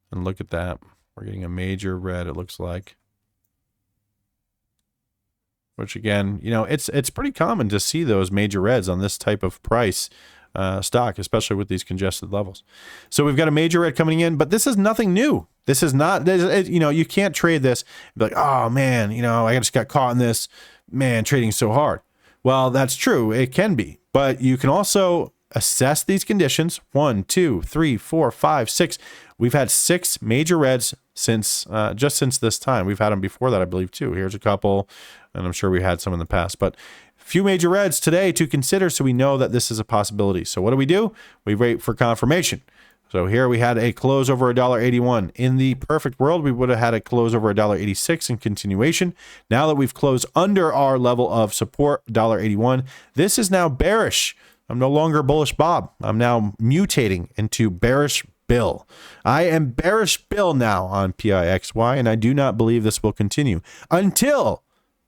And look at that. We're getting a major red, it looks like. Which again, it's pretty common to see those major reds on this type of price stock, especially with these congested levels. So we've got a major red coming in, but this is nothing new. This is not, you can't trade this and be like, oh man, I just got caught in this, man, trading so hard. Well, that's true. It can be, but you can also assess these conditions. 1, 2, 3, 4, 5, 6. We've had 6 major reds since this time. We've had them before that, I believe, too. Here's a couple, and I'm sure we had some in the past, but a few major reds today to consider, so we know that this is a possibility. So what do? We wait for confirmation. So here we had a close over $1.81. In the perfect world, we would have had a close over $1.86 in continuation. Now that we've closed under our level of support, $1.81, this is now bearish. I'm no longer bullish Bob. I'm now mutating into bearish Bill. I am bearish Bill now on PIXY, and I do not believe this will continue until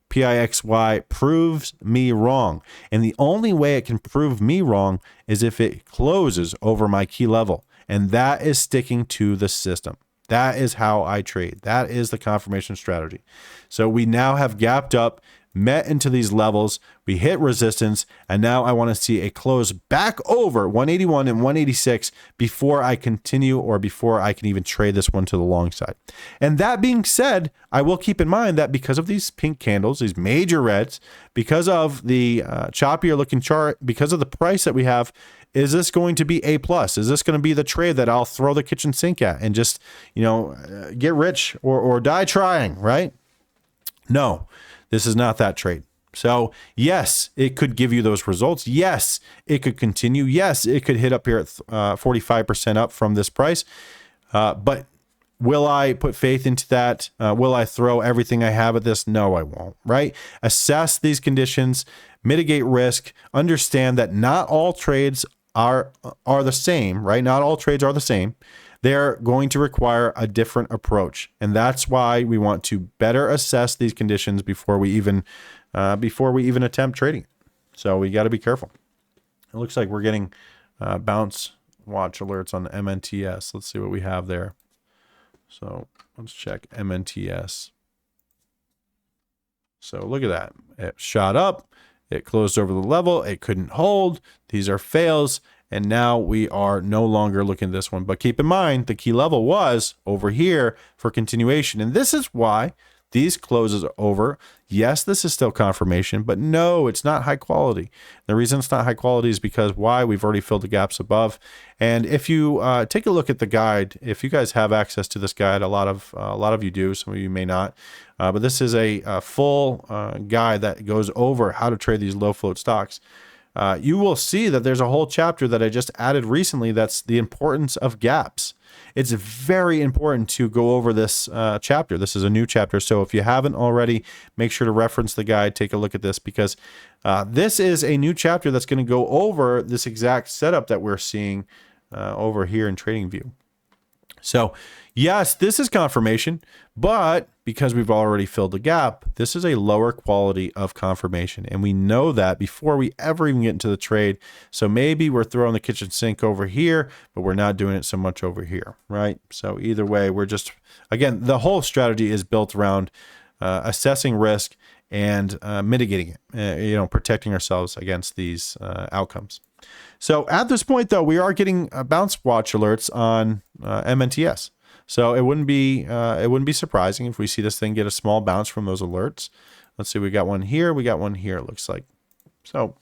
PIXY proves me wrong. And the only way it can prove me wrong is if it closes over my key level. And that is sticking to the system. That is how I trade. That is the confirmation strategy. So we now have gapped up, met into these levels, we hit resistance, and now I want to see a close back over 181 and 186 before I continue, or before I can even trade this one to the long side. And that being said, I will keep in mind that because of these pink candles, these major reds, because of the choppier looking chart, because of the price that we have, is this going to be A+? Is this going to be the trade that I'll throw the kitchen sink at and just, get rich or die trying, right? No. This is not that trade. So yes, it could give you those results. Yes, it could continue. Yes, it could hit up here at 45% up from this price. But will I put faith into that? Will I throw everything I have at this? No, I won't, right? Assess these conditions, mitigate risk, understand that not all trades are the same, right? Not all trades are the same. They're going to require a different approach. And that's why we want to better assess these conditions before we even attempt trading. So we got to be careful. It looks like we're getting bounce watch alerts on MNTS. Let's see what we have there. So let's check MNTS. So look at that. It shot up. It closed over the level. It couldn't hold. These are fails. And now we are no longer looking at this one. But keep in mind, the key level was over here for continuation. And this is why these closes over. Yes, this is still confirmation, but no, it's not high quality. The reason it's not high quality is because why? We've already filled the gaps above. And if you take a look at the guide, if you guys have access to this guide, a lot of you do, some of you may not, but this is a full guide that goes over how to trade these low float stocks. You will see that there's a whole chapter that I just added recently that's the importance of gaps. It's very important to go over this chapter. This is a new chapter, so if you haven't already, make sure to reference the guide, take a look at this, because this is a new chapter that's going to go over this exact setup that we're seeing over here in TradingView. So yes, this is confirmation, but because we've already filled the gap, this is a lower quality of confirmation. And we know that before we ever even get into the trade. So maybe we're throwing the kitchen sink over here, but we're not doing it so much over here, right? So either way, we're just, again, the whole strategy is built around assessing risk and mitigating it, protecting ourselves against these outcomes. So at this point, though, we are getting bounce watch alerts on MNTS. So it wouldn't be surprising if we see this thing get a small bounce from those alerts. Let's see, we got one here, we got one here, it looks like. So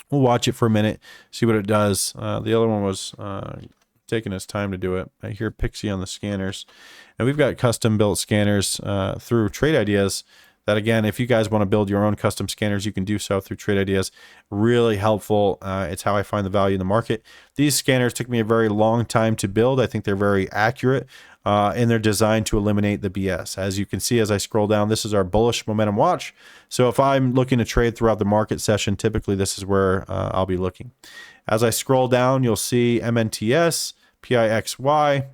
we'll watch it for a minute, see what it does. The other one was taking its time to do it. I hear Pixie on the scanners. And we've got custom built scanners through Trade Ideas that, again, if you guys want to build your own custom scanners, you can do so through Trade Ideas. Really helpful. It's how I find the value in the market. These scanners took me a very long time to build. I think they're very accurate, and they're designed to eliminate the BS. As you can see, as I scroll down, this is our bullish momentum watch. So if I'm looking to trade throughout the market session, typically this is where I'll be looking. As I scroll down, you'll see MNTS, PIXY,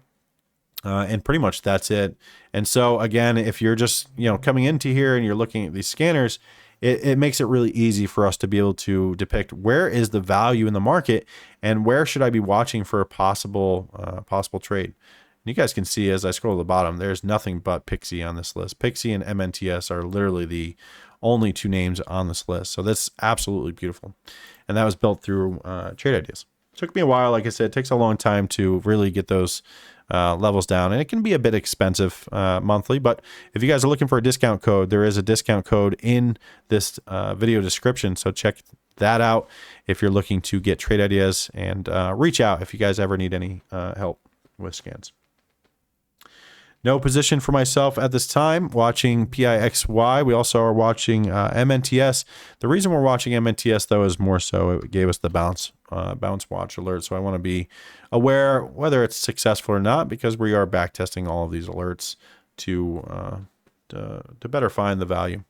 and pretty much that's it. And so again, if you're just coming into here and you're looking at these scanners, it makes it really easy for us to be able to depict where is the value in the market and where should I be watching for a possible trade. And you guys can see as I scroll to the bottom, there's nothing but Pixie on this list. Pixie and MNTS are literally the only two names on this list. So that's absolutely beautiful. And that was built through Trade Ideas. It took me a while. Like I said, it takes a long time to really get those levels down, and it can be a bit expensive monthly, but if you guys are looking for a discount code, there is a discount code in this video description, so check that out if you're looking to get Trade Ideas, and reach out if you guys ever need any help with scans. No position for myself at this time, watching PIXY. We also are watching MNTS. The reason we're watching MNTS, though, is more so it gave us the bounce watch alert. So I want to be aware whether it's successful or not, because we are back testing all of these alerts to better find the value.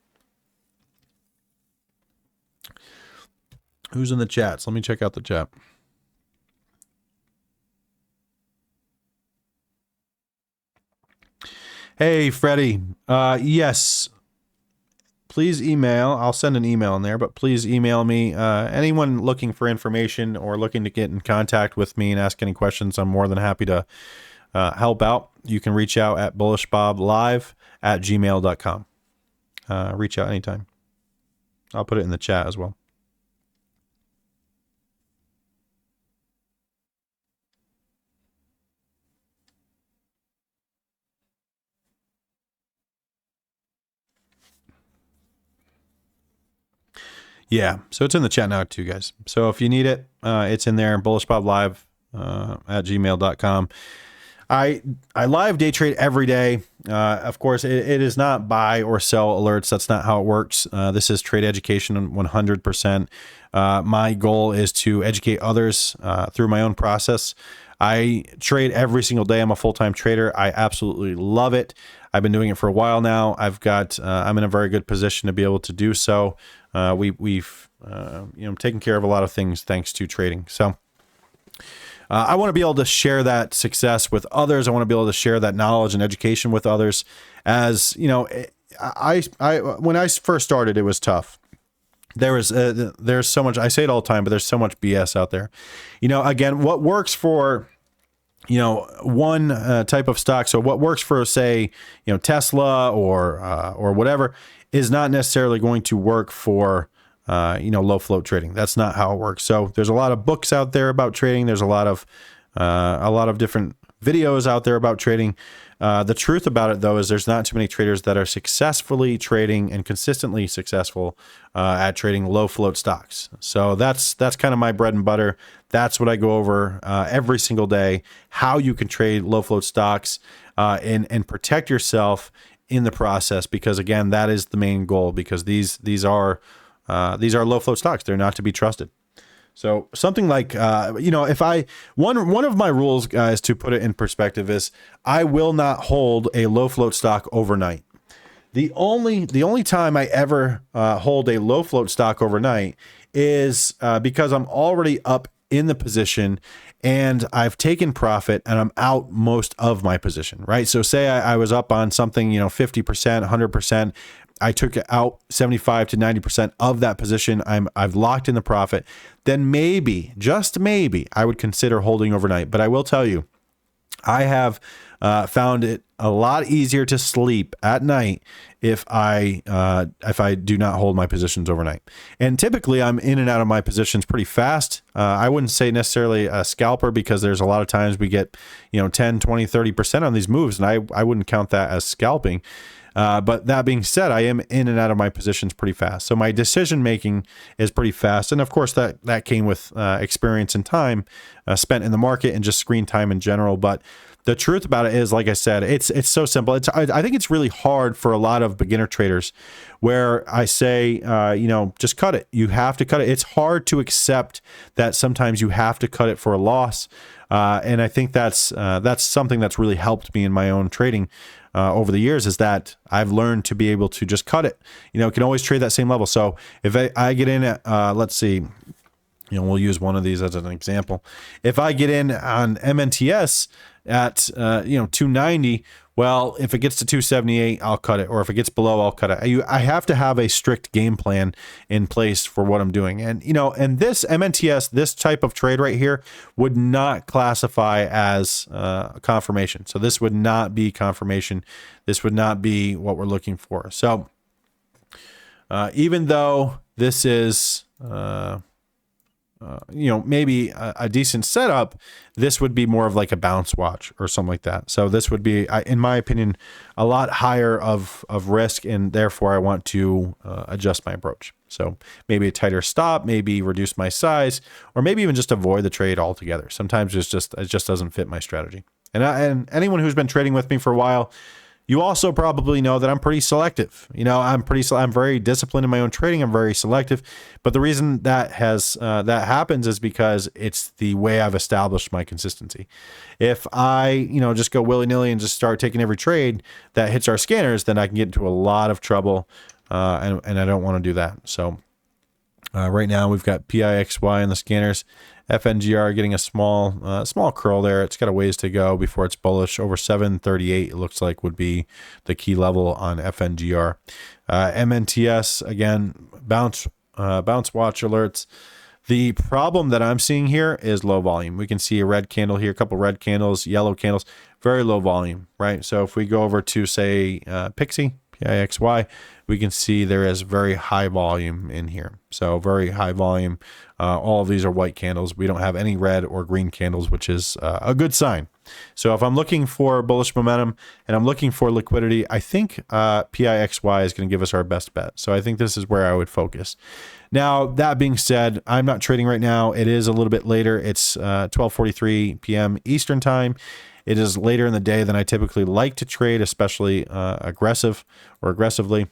Who's in the chats? Let me check out the chat. Hey, Freddie. Yes. Please email. I'll send an email in there, but please email me. Anyone looking for information or looking to get in contact with me and ask any questions, I'm more than happy to help out. You can reach out at bullishboblive@gmail.com. Reach out anytime. I'll put it in the chat as well. Yeah, so it's in the chat now too, guys. So if you need it, it's in there, bullishboblive at gmail.com. I live day trade every day. Of course, it is not buy or sell alerts. That's not how it works. This is trade education 100%. My goal is to educate others through my own process. I trade every single day. I'm a full-time trader. I absolutely love it. I've been doing it for a while now. I'm in a very good position to be able to do so. We've taken care of a lot of things thanks to trading. So I want to be able to share that success with others. I want to be able to share that knowledge and education with others. As you know, when I first started, it was tough. There's so much. I say it all the time, but there's so much BS out there. Again, what works for one type of stock. So what works for, say, Tesla or whatever is not necessarily going to work for, low float trading. That's not how it works. So there's a lot of books out there about trading. There's a lot of different videos out there about trading. The truth about it, though, is there's not too many traders that are successfully trading and consistently successful at trading low float stocks. So that's kind of my bread and butter. That's what I go over every single day, how you can trade low float stocks and protect yourself in the process, because again, that is the main goal, because these are low float stocks. They're not to be trusted. So something like, if one of my rules, guys, to put it in perspective, is I will not hold a low float stock overnight. The only time I ever hold a low float stock overnight is because I'm already up in the position and I've taken profit and I'm out most of my position, right? So say I was up on something, 50%, 100%. I took out 75 to 90% of that position. I've locked in the profit. Then maybe, just maybe, I would consider holding overnight. But I will tell you, I have found it a lot easier to sleep at night if I do not hold my positions overnight. And typically, I'm in and out of my positions pretty fast. I wouldn't say necessarily a scalper, because there's a lot of times we get 10, 20, 30% on these moves, and I wouldn't count that as scalping. But that being said, I am in and out of my positions pretty fast. So my decision making is pretty fast. And of course, that came with experience and time spent in the market and just screen time in general. But the truth about it is, like I said, it's so simple. I think it's really hard for a lot of beginner traders, where I say, just cut it. You have to cut it. It's hard to accept that sometimes you have to cut it for a loss. And I think that's something that's really helped me in my own trading over the years, is that I've learned to be able to just cut it. Can always trade that same level. So if I get in at, let's see, we'll use one of these as an example. If I get in on MNTS at 290, well, if it gets to 278, I'll cut it. Or if it gets below, I'll cut it. I have to have a strict game plan in place for what I'm doing. And, and this MNTS, this type of trade right here, would not classify as confirmation. So this would not be confirmation. This would not be what we're looking for. So even though this is, maybe a decent setup, this would be more of like a bounce watch or something like that. So this would be, in my opinion, a lot higher of risk, and therefore I want to adjust my approach. So maybe a tighter stop, maybe reduce my size, or maybe even just avoid the trade altogether. Sometimes it just doesn't fit my strategy. And anyone who's been trading with me for a while, you also probably know that I'm pretty selective. I'm very disciplined in my own trading. I'm very selective. But the reason that happens is because it's the way I've established my consistency. If I, just go willy-nilly and just start taking every trade that hits our scanners, then I can get into a lot of trouble. And I don't want to do that. So right now we've got PIXY in the scanners. FNGR getting a small curl there. It's got a ways to go before it's bullish. Over 738, it looks like, would be the key level on FNGR. MNTS, again, bounce watch alerts. The problem that I'm seeing here is low volume. We can see a red candle here, a couple red candles, yellow candles, very low volume, right? So if we go over to, say, PIXY, we can see there is very high volume in here. So very high volume. All of these are white candles. We don't have any red or green candles, which is a good sign. So if I'm looking for bullish momentum and I'm looking for liquidity, I think PIXY is going to give us our best bet. So I think this is where I would focus. Now, that being said, I'm not trading right now. It is a little bit later. It's 12:43 p.m. Eastern time. It is later in the day than I typically like to trade, especially aggressively.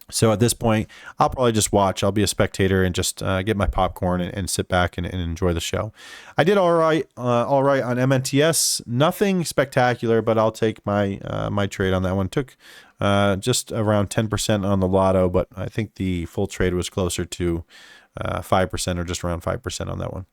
So at this point, I'll probably just watch. I'll be a spectator and just get my popcorn and sit back and enjoy the show. I did all right on MNTS. Nothing spectacular, but I'll take my trade on that one. Took just around 10% on the lotto, but I think the full trade was closer to 5% or just around 5% on that one.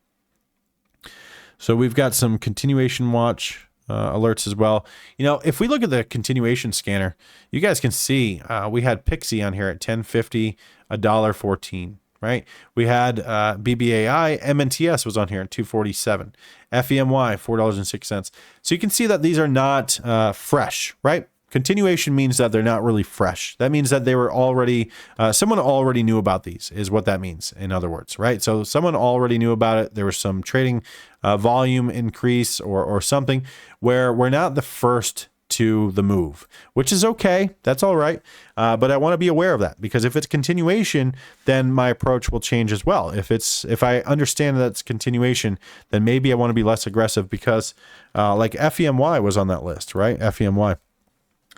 So we've got some continuation watch alerts as well. If we look at the continuation scanner, you guys can see we had Pixie on here at 10.50, $1.14, right? We had BBAI, MNTS was on here at 247, FEMY $4.06. So you can see that these are not fresh, right? Continuation means that they're not really fresh. That means that they were already, someone already knew about these, is what that means, in other words, right? So someone already knew about it. There was some trading volume increase or something where we're not the first to the move, which is okay. That's all right. But I want to be aware of that, because if it's continuation, then my approach will change as well. If I understand that it's continuation, then maybe I want to be less aggressive, because like FEMY was on that list, right? FEMY.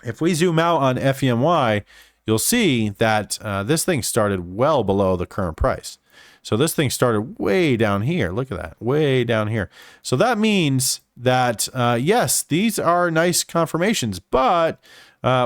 If we zoom out on FEMY, you'll see that this thing started well below the current price. So this thing started way down here. Look at that, way down here. So that means that, yes, these are nice confirmations, but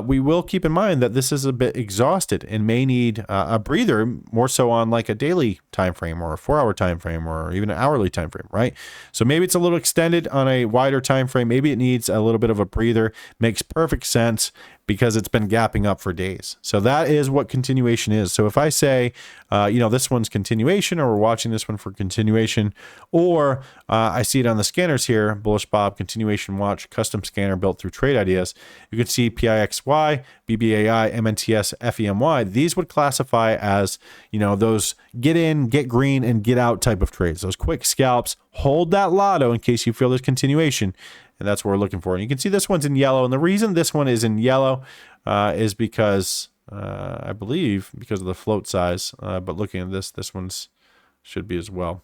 we will keep in mind that this is a bit exhausted and may need a breather, more so on like a daily time frame or a 4-hour time frame or even an hourly time frame, right? So maybe it's a little extended on a wider time frame. Maybe it needs a little bit of a breather. Makes perfect sense, because it's been gapping up for days. So that is what continuation is. So if I say, this one's continuation, or we're watching this one for continuation, or I see it on the scanners here, Bullish Bob, continuation watch, custom scanner built through trade ideas, you can see PIXY, BBAI, MNTS, FEMY. These would classify as, those get in, get green, and get out type of trades. Those quick scalps. Hold that lotto in case you feel there's continuation. And that's what we're looking for. And you can see this one's in yellow. And the reason this one is in yellow is because, I believe, because of the float size. But looking at this one's should be as well.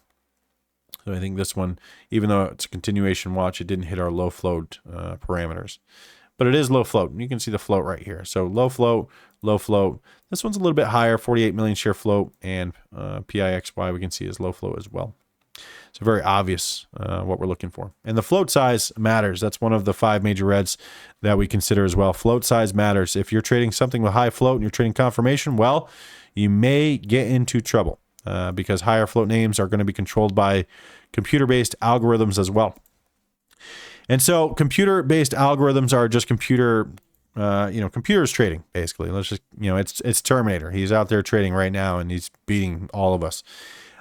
So I think this one, even though it's a continuation watch, it didn't hit our low float parameters. But it is low float. And you can see the float right here. So low float, low float. This one's a little bit higher, 48 million share float. And PIXY we can see is low float as well. So very obvious what we're looking for. And the float size matters. That's one of the 5 major reds that we consider as well. Float size matters. If you're trading something with high float and you're trading confirmation, well, you may get into trouble because higher float names are going to be controlled by computer-based algorithms as well. And so computer-based algorithms are just computers trading, basically. Let's just, it's Terminator. He's out there trading right now, and he's beating all of us.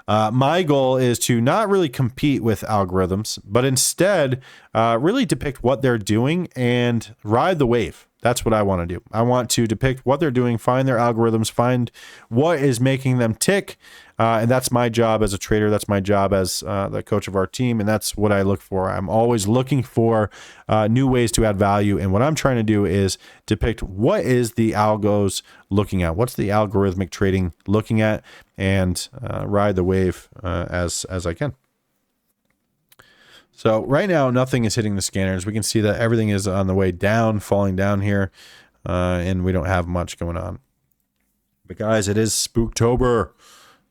My goal is to not really compete with algorithms, but instead really depict what they're doing and ride the wave. That's what I want to do. I want to depict what they're doing, find their algorithms, find what is making them tick. And that's my job as a trader. That's my job as the coach of our team. And that's what I look for. I'm always looking for new ways to add value. And what I'm trying to do is depict what is the algos looking at? What's the algorithmic trading looking at? And ride the wave as I can. So right now, nothing is hitting the scanners. We can see that everything is on the way down, falling down here, and we don't have much going on. But guys, it is Spooktober.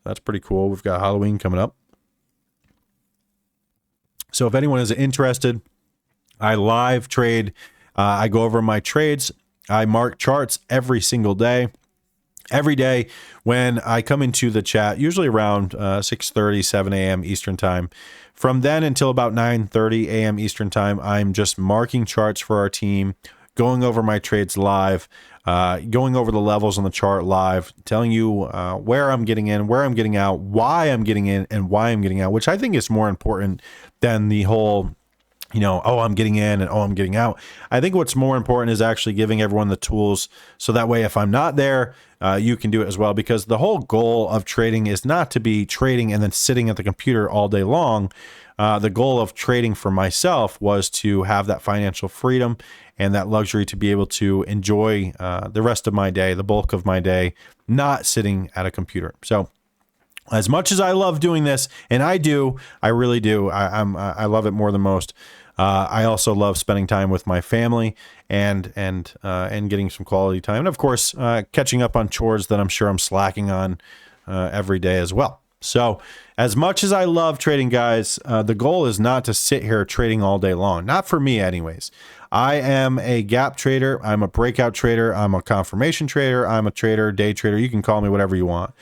That's pretty cool. We've got Halloween coming up. So if anyone is interested, I live trade. I go over my trades. I mark charts every single day. Every day when I come into the chat, usually around 6:30, 7 a.m. Eastern time. From then until about 9:30 a.m. Eastern time, I'm just marking charts for our team, going over my trades live, going over the levels on the chart live, telling you where I'm getting in, where I'm getting out, why I'm getting in, and why I'm getting out, which I think is more important than the whole oh, I'm getting in and oh, I'm getting out. I think what's more important is actually giving everyone the tools so that way if I'm not there, you can do it as well. Because the whole goal of trading is not to be trading and then sitting at the computer all day long. The goal of trading for myself was to have that financial freedom and that luxury to be able to enjoy the rest of my day, the bulk of my day, not sitting at a computer. So as much as I love doing this, and I really do, I love it more than most. I also love spending time with my family and getting some quality time, and of course, catching up on chores that I'm sure I'm slacking on every day as well. So, as much as I love trading, guys, the goal is not to sit here trading all day long. Not for me, anyways. I am a gap trader. I'm a breakout trader. I'm a confirmation trader. I'm a trader, day trader. You can call me whatever you want.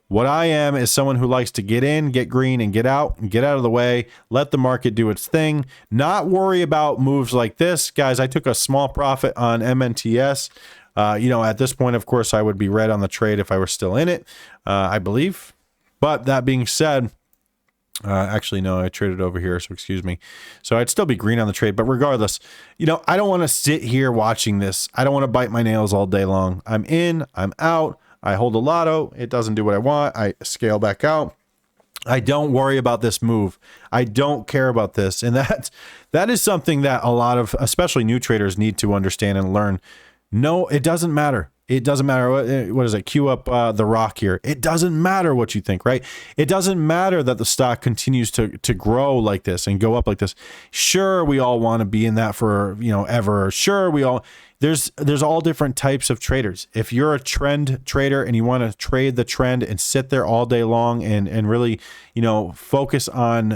What I am is someone who likes to get in, get green, and get out of the way, let the market do its thing, not worry about moves like this. Guys, I took a small profit on MNTS. At this point, of course, I would be red on the trade if I were still in it, I believe. But that being said, Actually, no, I traded over here, so excuse me. So I'd still be green on the trade, but regardless, I don't want to sit here watching this. I don't want to bite my nails all day long. I'm in, I'm out. I hold a lotto. It doesn't do what I want. I scale back out. I don't worry about this move. I don't care about this. And that is something that a lot of, especially new traders, need to understand and learn. No, it doesn't matter. It doesn't matter. What is it? Cue up the rock here. It doesn't matter what you think, right? It doesn't matter that the stock continues to grow like this and go up like this. Sure, we all want to be in that for, ever. Sure, there's all different types of traders. If you're a trend trader and you want to trade the trend and sit there all day long and really, focus on,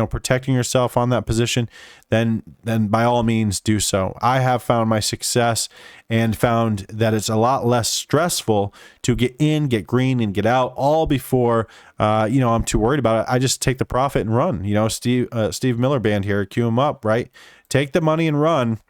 protecting yourself on that position, then by all means do so. I have found my success and found that it's a lot less stressful to get in, get green, and get out all before, I'm too worried about it. I just take the profit and run. Steve Miller Band here, cue him up, right? Take the money and run.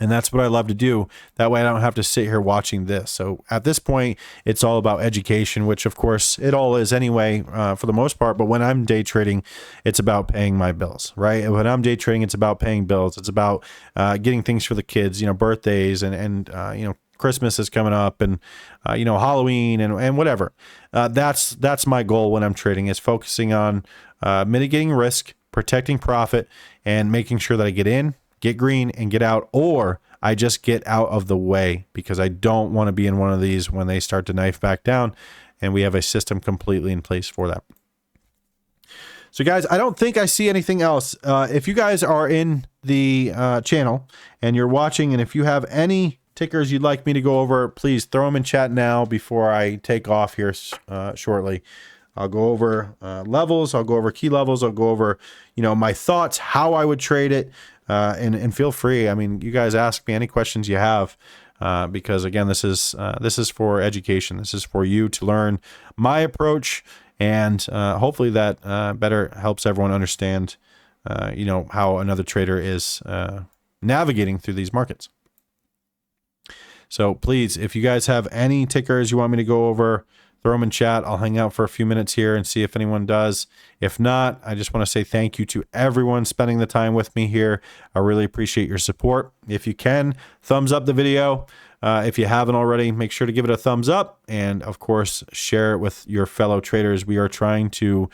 And that's what I love to do. That way I don't have to sit here watching this. So at this point, it's all about education, which of course it all is anyway, for the most part. But when I'm day trading, it's about paying my bills, right? When I'm day trading, it's about paying bills. It's about getting things for the kids, birthdays and Christmas is coming up and, Halloween and whatever. That's my goal when I'm trading, is focusing on mitigating risk, protecting profit, and making sure that I get in, get green, and get out, or I just get out of the way, because I don't want to be in one of these when they start to knife back down, and we have a system completely in place for that. So guys, I don't think I see anything else. If you guys are in the channel and you're watching, and if you have any tickers you'd like me to go over, please throw them in chat now before I take off here shortly. I'll go over levels, I'll go over key levels, I'll go over, my thoughts, how I would trade it. And feel free. I mean, you guys ask me any questions you have, because again, this is for education. This is for you to learn my approach, and hopefully that better helps everyone understand, how another trader is navigating through these markets. So please, if you guys have any tickers you want me to go over, throw them in chat. I'll hang out for a few minutes here and see if anyone does. If not, I just want to say thank you to everyone spending the time with me here. I really appreciate your support. If you can, thumbs up the video. If you haven't already, make sure to give it a thumbs up. And of course, share it with your fellow traders. We are trying to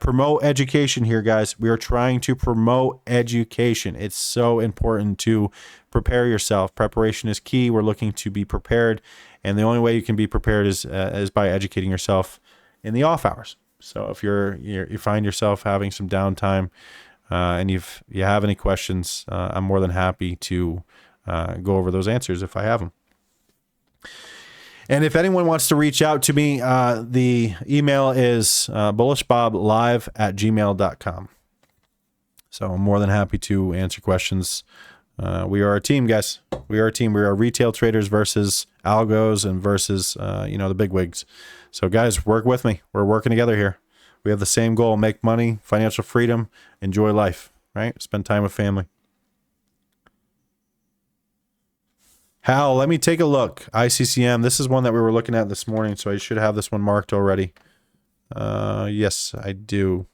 promote education here, guys. We are trying to promote education. It's so important to prepare yourself. Preparation is key. We're looking to be prepared. And the only way you can be prepared is by educating yourself in the off hours. So if you find yourself having some downtime and you have any questions, I'm more than happy to go over those answers if I have them. And if anyone wants to reach out to me, the email is bullishboblive@gmail.com. So I'm more than happy to answer questions. We are a team, guys. We are a team. We are retail traders versus algos and versus, the big wigs. So guys, work with me. We're working together here. We have the same goal: make money, financial freedom, enjoy life, right? Spend time with family. Hal, let me take a look. ICCM. This is one that we were looking at this morning, so I should have this one marked already. Yes, I do.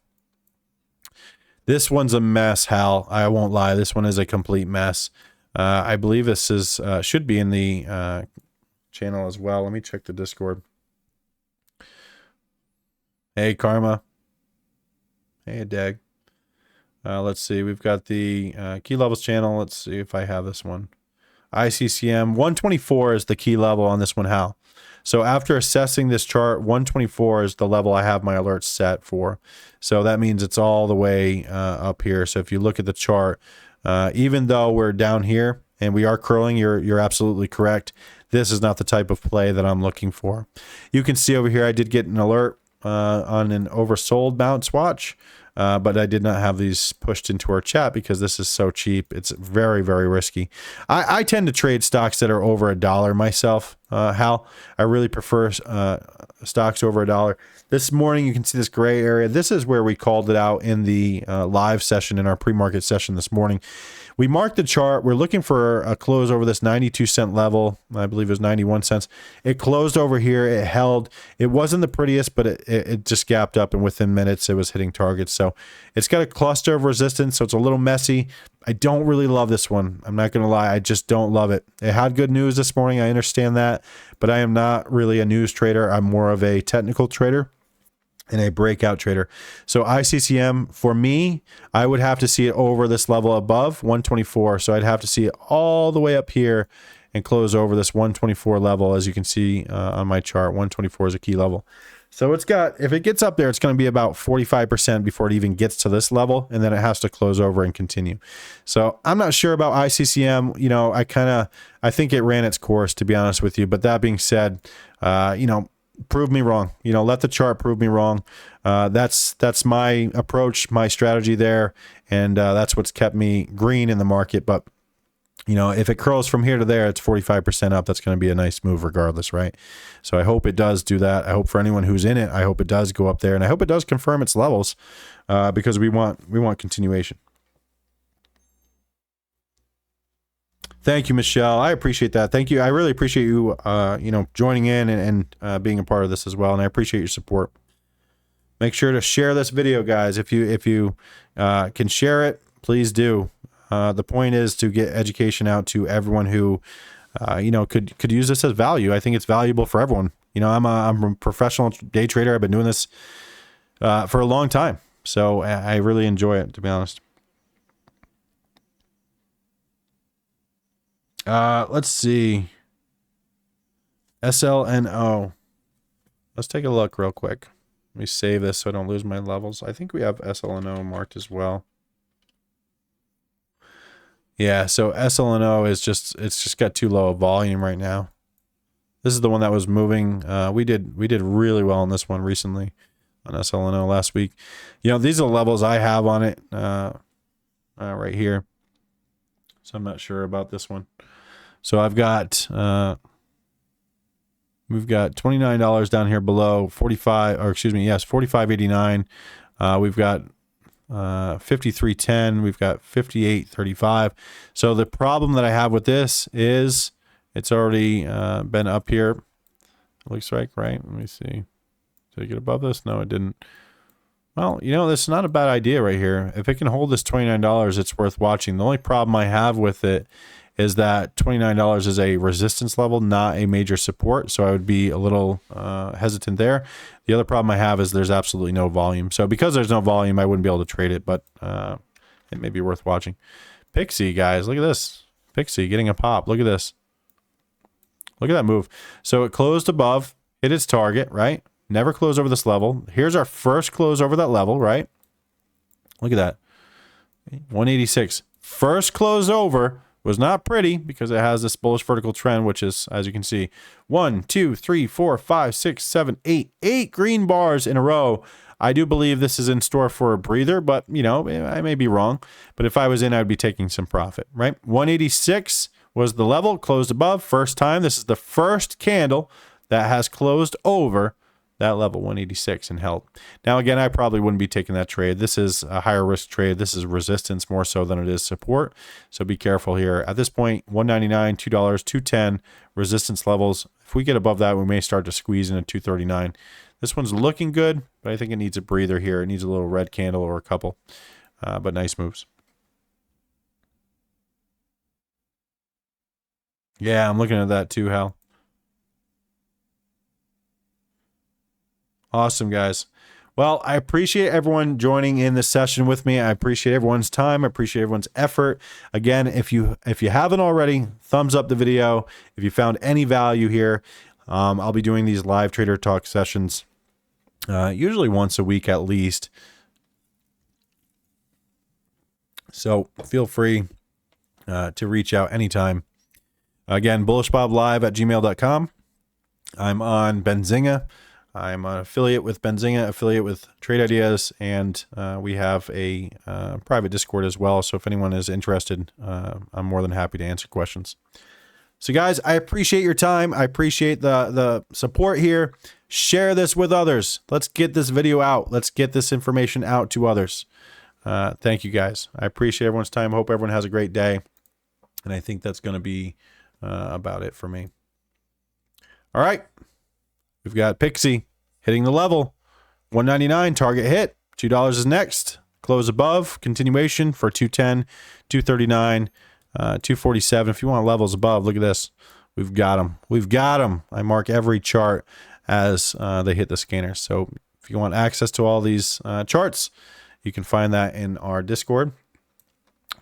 This one's a mess, Hal. I won't lie. This one is a complete mess. I believe this is should be in the channel as well. Let me check the Discord. Hey, Karma. Hey, Dag. Let's see. We've got the key levels channel. Let's see if I have this one. ICCM 124 is the key level on this one, Hal. So after assessing this chart, 124 is the level I have my alerts set for. So that means it's all the way up here. So if you look at the chart, even though we're down here and we are curling, you're absolutely correct. This is not the type of play that I'm looking for. You can see over here, I did get an alert on an oversold bounce watch. but I did not have these pushed into our chat because this is so cheap. It's very, very risky. I tend to trade stocks that are over $1 myself, Hal. I really prefer stocks over $1. This morning, you can see this gray area. This is where we called it out in the live session, in our pre-market session this morning. We marked the chart. We're looking for a close over this 92-cent level. I believe it was 91 cents. It closed over here. It held. It wasn't the prettiest, but it just gapped up, and within minutes, it was hitting targets. So it's got a cluster of resistance, so it's a little messy. I don't really love this one. I'm not going to lie. I just don't love it. It had good news this morning. I understand that, but I am not really a news trader. I'm more of a technical trader and a breakout trader. So ICCM, for me, I would have to see it over this level above 124. So I'd have to see it all the way up here and close over this 124 level. As you can see on my chart, 124 is a key level. So it's got, if it gets up there, it's going to be about 45% before it even gets to this level, and then it has to close over and continue. So I'm not sure about ICCM. You know, I think it ran its course, to be honest with you. But that being said, you know, prove me wrong. You know, let the chart prove me wrong. That's my approach, my strategy there, and that's what's kept me green in the market. But you know, if it curls from here to there, it's 45% up. That's going to be a nice move regardless, right? So I hope it does do that. I hope for anyone who's in it, I hope it does go up there, and I hope it does confirm its levels because we want continuation. Thank you, Michelle. I appreciate that. Thank you. I really appreciate you, you know, joining in and being a part of this as well. And I appreciate your support. Make sure to share this video, guys. If you can share it, please do. The point is to get education out to everyone who, you know, could use this as value. I think it's valuable for everyone. You know, I'm a professional day trader. I've been doing this for a long time, so I really enjoy it, to be honest. Let's see. SLNO. Let's take a look real quick. Let me save this so I don't lose my levels. I think we have SLNO marked as well. Yeah, so SLNO is it's just got too low a volume right now. This is the one that was moving. We did really well on this one recently on SLNO last week. You know, these are the levels I have on it right here. So I'm not sure about this one. So I've got we've got $29 down here below 45, or excuse me, yes, 45.89. We've got 53.10. We've got 58.35. So the problem that I have with this is it's already been up here. It looks like, right? Let me see. Did it get above this? No, it didn't. Well, you know, this is not a bad idea right here. If it can hold this $29, it's worth watching. The only problem I have with it is that $29 is a resistance level, not a major support. So I would be a little hesitant there. The other problem I have is there's absolutely no volume. So because there's no volume, I wouldn't be able to trade it, but it may be worth watching. Pixie, guys, look at this. Pixie getting a pop. Look at this. Look at that move. So it closed above, hit its target, right? Never close over this level. Here's our first close over that level, right? Look at that. 186. First close over. Was not pretty because it has this bullish vertical trend, which is, as you can see, 1, 2, 3, 4, 5, 6, 7, 8, 8 green bars in a row. I do believe this is in store for a breather, but you know, I may be wrong. But if I was in, I would be taking some profit, right? 186 was the level, closed above, first time. This is the first candle that has closed over that level, 186, and held. Now, again, I probably wouldn't be taking that trade. This is a higher risk trade. This is resistance more so than it is support. So be careful here. At this point, $1.99, $2, $2.10 resistance levels. If we get above that, we may start to squeeze into $2.39. This one's looking good, but I think it needs a breather here. It needs a little red candle or a couple, but nice moves. Yeah, I'm looking at that too, Hal. Awesome, guys. Well, I appreciate everyone joining in this session with me. I appreciate everyone's time. I appreciate everyone's effort. Again, if you haven't already, thumbs up the video. If you found any value here, I'll be doing these live trader talk sessions usually once a week at least. So feel free to reach out anytime. Again, bullishboblive@gmail.com. I'm on Benzinga. I'm an affiliate with Benzinga, affiliate with Trade Ideas, and we have a private Discord as well. So if anyone is interested, I'm more than happy to answer questions. So guys, I appreciate your time. I appreciate the support here. Share this with others. Let's get this video out. Let's get this information out to others. Thank you guys. I appreciate everyone's time. Hope everyone has a great day. And I think that's going to be about it for me. All right. We've got Pixie hitting the level. $1.99 target hit. $2 is next. Close above. Continuation for $2.10, $2.39. 247. If you want levels above, look at this. We've got them. We've got them. I mark every chart as they hit the scanner. So if you want access to all these charts, you can find that in our Discord.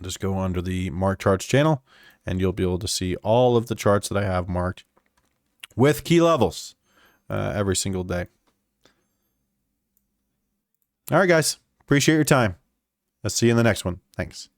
Just go under the Mark Charts channel, and you'll be able to see all of the charts that I have marked with key levels every single day. All right, guys. Appreciate your time. I'll see you in the next one. Thanks.